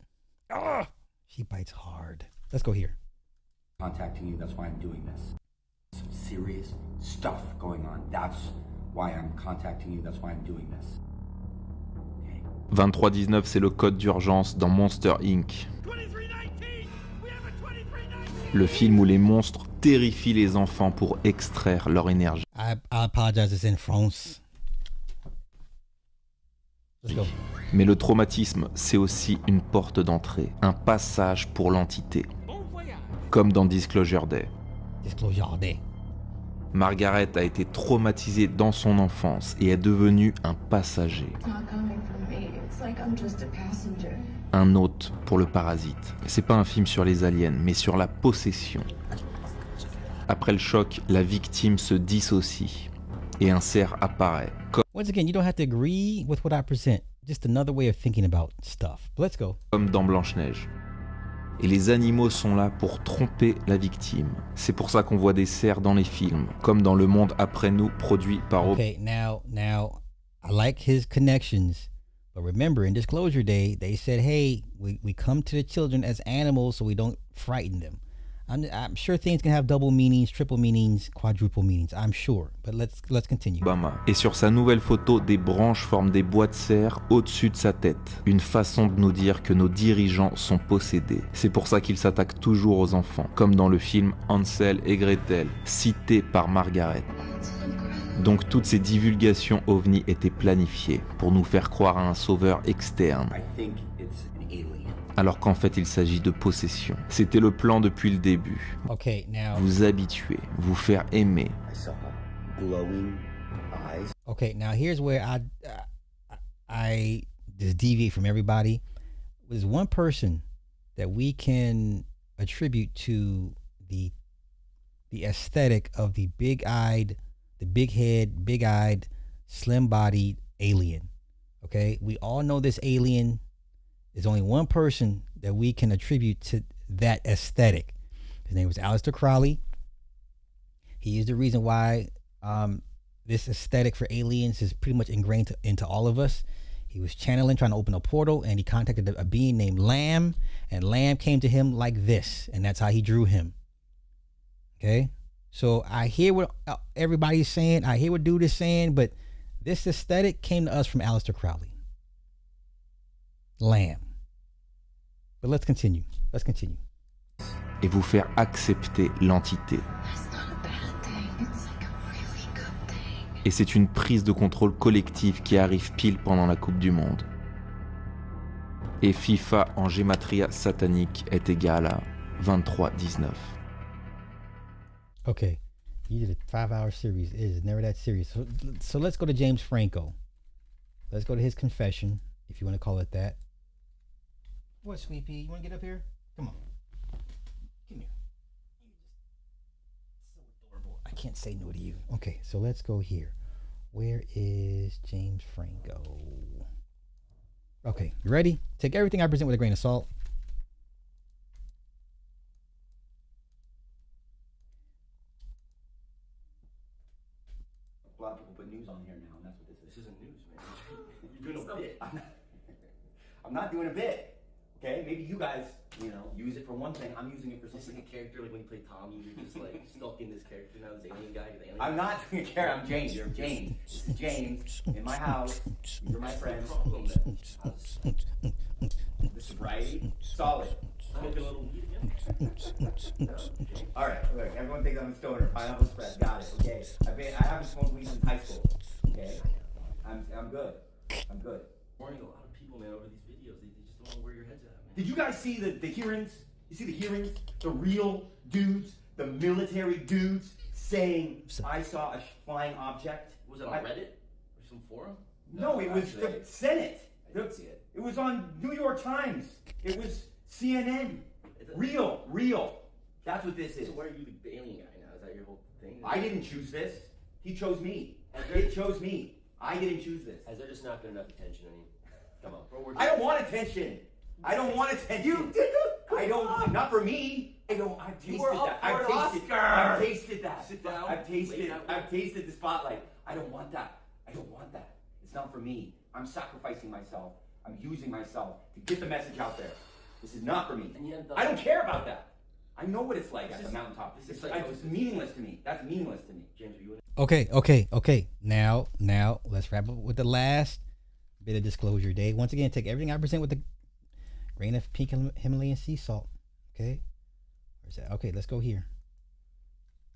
Ah! She bites hard. Let's go here. Contacting you, that's why I'm doing this. Some serious stuff going on. That's why I'm contacting you, that's why I'm doing this. 2319, c'est le code d'urgence dans Monster Inc. Le film où les monstres terrifient les enfants pour extraire leur énergie. I apologize, it's in France. Let's go. Mais le traumatisme, c'est aussi une porte d'entrée, un passage pour l'entité. Comme dans Disclosure Day. Margaret a été traumatisée dans son enfance et est devenue un passager. Un hôte pour le parasite. C'est pas un film sur les aliens, mais sur la possession. Après le choc, la victime se dissocie et un cerf apparaît. Once again, you don't have to agree with what I present. Just another way of thinking about stuff. Let's go. Comme dans Blanche-Neige. Et les animaux sont là pour tromper la victime. C'est pour ça qu'on voit des cerfs dans les films, comme dans Le Monde après nous, produit par... Okay, now, I like his connections. But remember, in Disclosure Day, they said, hey, we come to the children as animals so we don't frighten them. I'm sure things can have double meanings, triple meanings, quadruple meanings. I'm sure. But let's continue. Obama. Et sur sa nouvelle photo, des branches forment des bois de serre au-dessus de sa tête. Une façon de nous dire que nos dirigeants sont possédés. C'est pour ça qu'ils s'attaquent toujours aux enfants, comme dans le film Hansel et Gretel, cité par Margaret. Donc toutes ces divulgations ovni étaient planifiées pour nous faire croire à un sauveur externe. Alors qu'en fait il s'agit de possession. C'était le plan depuis le début. Okay, now... Vous habituer, vous faire aimer. Okay, now here's where I just deviate from everybody. There's one person that we can attribute to the aesthetic of the big-eyed, the big-head, big-eyed, slim-bodied alien. Okay, we all know this alien. There's only one person that we can attribute to that aesthetic. His name was Aleister Crowley. He is the reason why this aesthetic for aliens is pretty much ingrained into all of us. He was channeling, trying to open a portal, and he contacted a being named Lamb, and Lamb came to him like this, and that's how he drew him. Okay? So I hear what everybody's saying. I hear what dude is saying, but this aesthetic came to us from Aleister Crowley. Lamb. But let's continue. Let's continue. Et vous faire accepter l'entité. Et c'est une prise de contrôle collective qui arrive pile pendant la Coupe du Monde. Et FIFA en gématria satanique est égal à 23-19. Okay, you did a 5-hour series. It is never that serious. So let's go to James Franco. Let's go to his confession, if you want to call it that. What, Sweet Pea? You want to get up here? Come on. Come here. So adorable. I can't say no to you. Okay, so let's go here. Where is James Franco? Okay, you ready? Take everything I present with a grain of salt. A lot of people put news on here now, and that's what this is. This isn't news, man. You're doing a bit. I'm not doing a bit. Okay, maybe you guys, use it for one thing. I'm using it for something. It's like a character, like when you play Tommy, you're just like stuck in this character now, this alien guy. Alien I'm not doing a character. I'm James. You're James. This is James in my house. You're my friends. The sobriety, solid. Smoking a little weed again. All right, look, everyone thinks I'm a stoner. Pineapple spread, got it. Okay, I haven't smoked weed since high school. Okay, I'm good. I'm good. Warning a lot of people, man, over these videos. They just don't know where your head's at, man. Did you guys see the hearings? You see the hearings? The real dudes, the military dudes saying, I saw a flying object. Was it on Reddit or some forum? No, it was the Senate. I didn't see it. It was on New York Times. It was CNN. Real. That's what this is. So why are you the alien guy now? Is that your whole thing? I didn't choose this. He chose me. It chose me. I didn't choose this. Has there just not been enough attention? I mean, come on, bro. I don't want attention. I don't want attention. You did. I don't. Not for me. I don't. I've tasted that. I've tasted that. Sit down. I've tasted the spotlight. I don't want that. It's not for me. I'm sacrificing myself. I'm using myself to get the message out there. This is not for me. I don't care about that. I know what it's like at the mountaintop. It's meaningless to me. That's meaningless to me. James, are you? Okay. Now, let's wrap up with the last bit of disclosure day. Once again, take everything I present with a grain of pink Himalayan sea salt. Okay? Where's that? Okay, let's go here.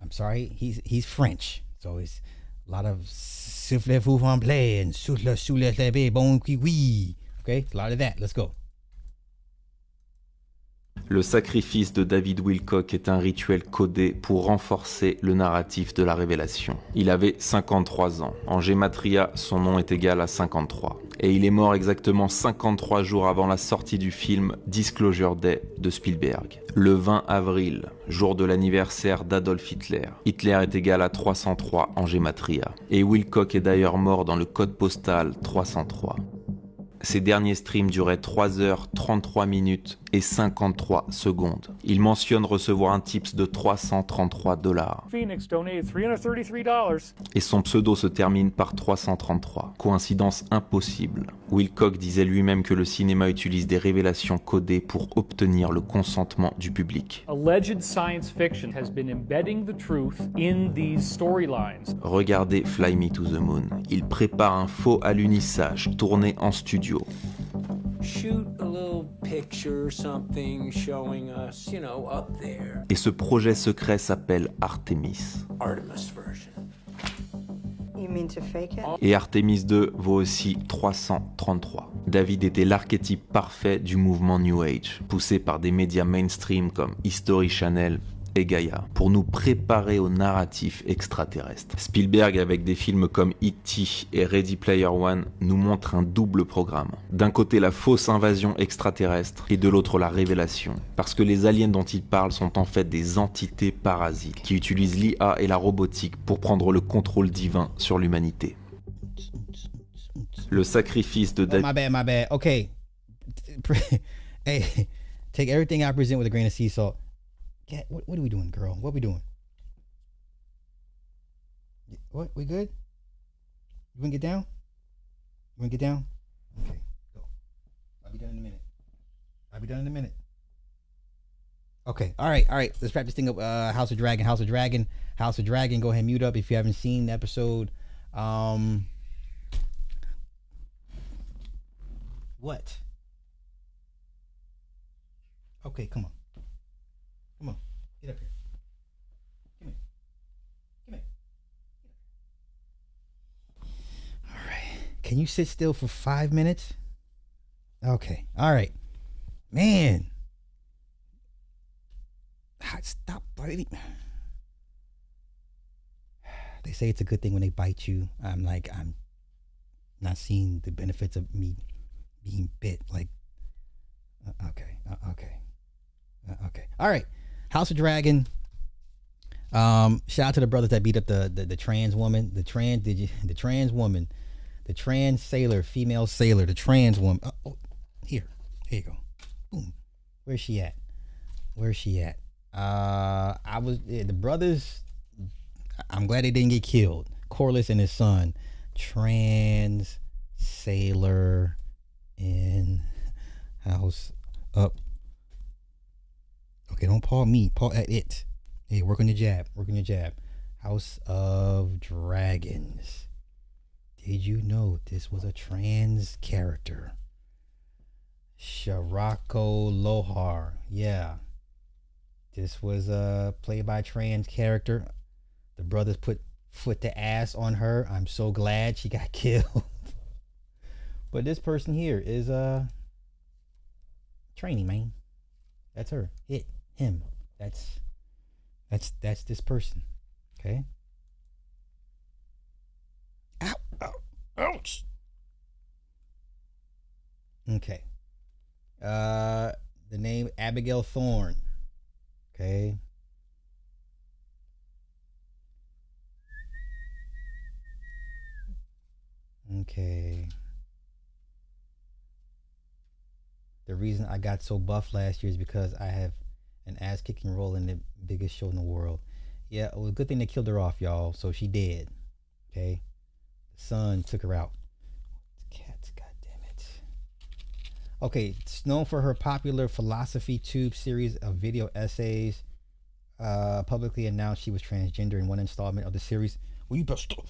I'm sorry, he's French, so it's a lot of soufflez-vous anglais and souffle bon kiwi. Okay, a lot of that. Let's go. Le sacrifice de David Wilcock est un rituel codé pour renforcer le narratif de la révélation. Il avait 53 ans. En gématria, son nom est égal à 53. Et il est mort exactement 53 jours avant la sortie du film Disclosure Day de Spielberg. Le 20 avril, jour de l'anniversaire d'Adolf Hitler. Hitler est égal à 303 en gématria. Et Wilcock est d'ailleurs mort dans le code postal 303. Ces derniers streams duraient 3 heures, 33 minutes et 53 secondes. Il mentionne recevoir un tips de $333. Phoenix donated $333. Et son pseudo se termine par 333. Coïncidence impossible. Wilcock disait lui-même que le cinéma utilise des révélations codées pour obtenir le consentement du public. Alleged science fiction has been embedding the truth in these storylines. Regardez Fly Me to the Moon. Il prépare un faux alunissage tourné en studio. Shoot a little picture, something showing us, up there. Et ce projet secret s'appelle Artemis. Artemis version. You mean to fake it? Et Artemis 2 vaut aussi 333. David était l'archétype parfait du mouvement New Age, poussé par des médias mainstream comme History Channel et Gaia, pour nous préparer au narratif extraterrestre. Spielberg, avec des films comme E.T. et Ready Player One, nous montre un double programme. D'un côté la fausse invasion extraterrestre et de l'autre la révélation. Parce que les aliens dont il parle sont en fait des entités parasites qui utilisent l'IA et la robotique pour prendre le contrôle divin sur l'humanité. Le sacrifice de David... My bad. Okay. Hey, take everything I present with a grain of sea salt. Yeah, what are we doing, girl? What are we doing? What? We good? You wanna get down? Okay, go. I'll be done in a minute. Okay, all right. Let's wrap this thing up. House of Dragon. Go ahead and mute up if you haven't seen the episode. What? Okay, come on. Come on. Get up here. Come here. Come here. All right. Can you sit still for 5 minutes? Okay. All right. Man. Stop biting. They say it's a good thing when they bite you. I'm not seeing the benefits of me being bit. Like, okay. All right. House of Dragon. Shout out to the brothers that beat up the trans woman, the trans woman, the trans sailor, female sailor, the trans woman. Here you go. Boom. Where's she at? The brothers. I'm glad they didn't get killed. Corliss and his son, trans sailor in house up. Okay, don't paw me. Paw at it. Hey, work on your jab. House of Dragons. Did you know this was a trans character? Sharako Lohar. Yeah. This was played by a trans character. The brothers put foot to ass on her. I'm so glad she got killed. But this person here is training, man. That's her. Him. That's this person. Okay. Ow. Ouch. Okay. The name Abigail Thorne. Okay. Okay. The reason I got so buff last year is because I have an ass-kicking role in the biggest show in the world. Yeah, it was a good thing they killed her off, y'all. So she dead. Okay. The sun took her out. Cats, goddammit. Okay, it's known for her popular Philosophy Tube series of video essays. Publicly announced she was transgender in one installment of the series. Well, you better stop.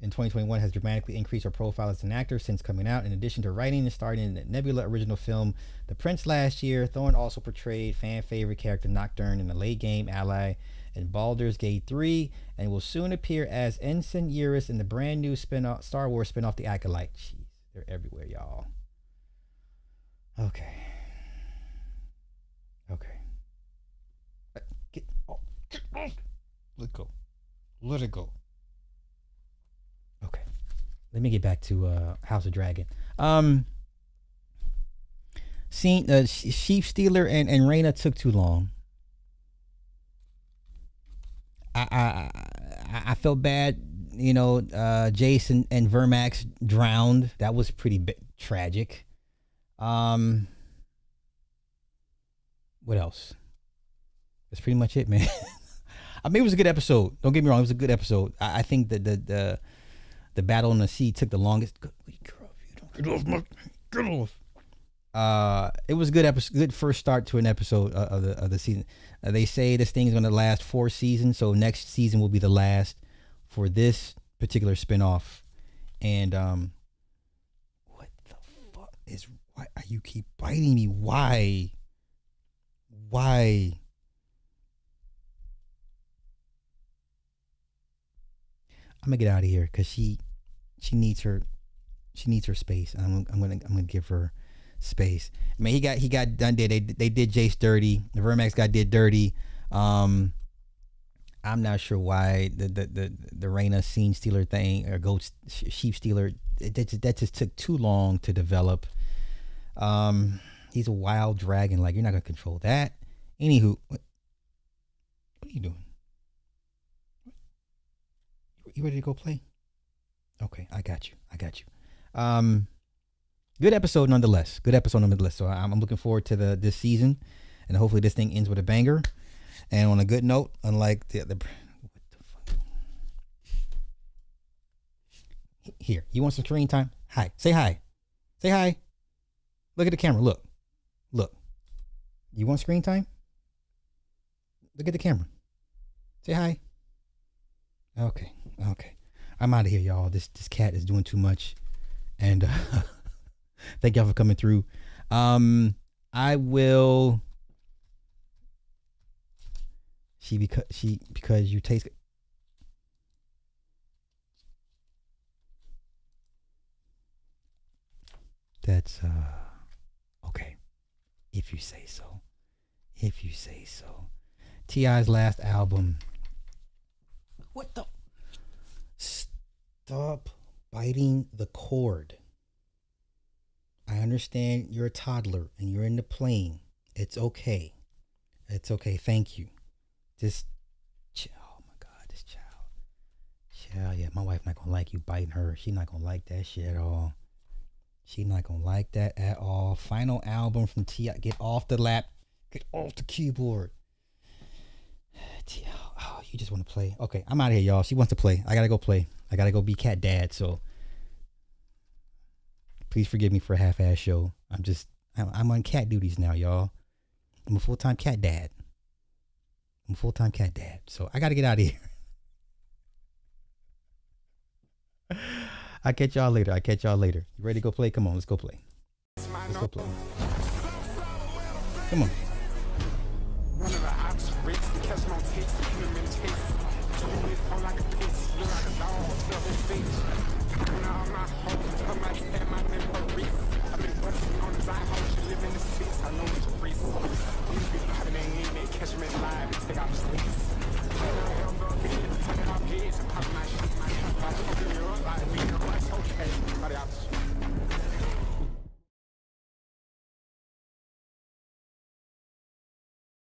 In 2021 has dramatically increased her profile as an actor since coming out. In addition to writing and starring in the Nebula original film The Prince last year, Thorne also portrayed fan favorite character Nocturne in the late game ally in Baldur's Gate 3 and will soon appear as Ensign Eurus in the brand new spin-off Star Wars spin-off The Acolyte. Jeez, they're everywhere, y'all. Okay. Get off. Let it go. Okay. Let me get back to House of Dragon. Sheep Stealer and Reyna took too long. I felt bad, Jason and Vermax drowned. That was pretty tragic. What else? That's pretty much it, man. I mean, it was a good episode. Don't get me wrong, it was a good episode. I think that the battle on the sea took the longest. Get off. It was a good episode, good first start to an episode of the season. They say this thing is going to last 4 seasons, so next season will be the last for this particular spinoff. And what the fuck is? Why you keep biting me? Why? I'm gonna get out of here because she needs her space. I'm gonna give her space. I mean, he got done. They did Jace dirty. The Vermax got did dirty. I'm not sure why the Reyna scene stealer thing or goat sheep stealer that just took too long to develop. He's a wild dragon. Like, you're not gonna control that. Anywho, what are you doing? You ready to go play? Okay, I got you. Good episode nonetheless. So I'm looking forward to this season, and hopefully this thing ends with a banger. And on a good note, unlike the other. What the fuck? Here, you want some screen time? Hi. Say hi. Look at the camera. Look. You want screen time? Look at the camera. Say hi. Okay. I'm out of here, y'all. This cat is doing too much. And thank y'all for coming through. I will. Because you taste. That's okay. If you say so. If you say so. T.I.'s last album. What the? Stop biting the cord. I understand you're a toddler and you're in the plane. It's okay. It's okay. Thank you. Just chill. Oh my God, this child. Child, yeah, my wife not gonna like you biting her. She not gonna like that shit at all. She not gonna like that at all. Final album from T.I. Get off the lap. Get off the keyboard. T.I. Oh, you just want to play. Okay, I'm out of here, y'all. She wants to play. I gotta go play. I gotta go be cat dad, so please forgive me for a half-ass show. I'm on cat duties now, y'all. I'm a full-time cat dad. So I gotta get out of here. I'll catch y'all later. You ready to go play? Come on, let's go play. Come on. Catch me live and take off sleep.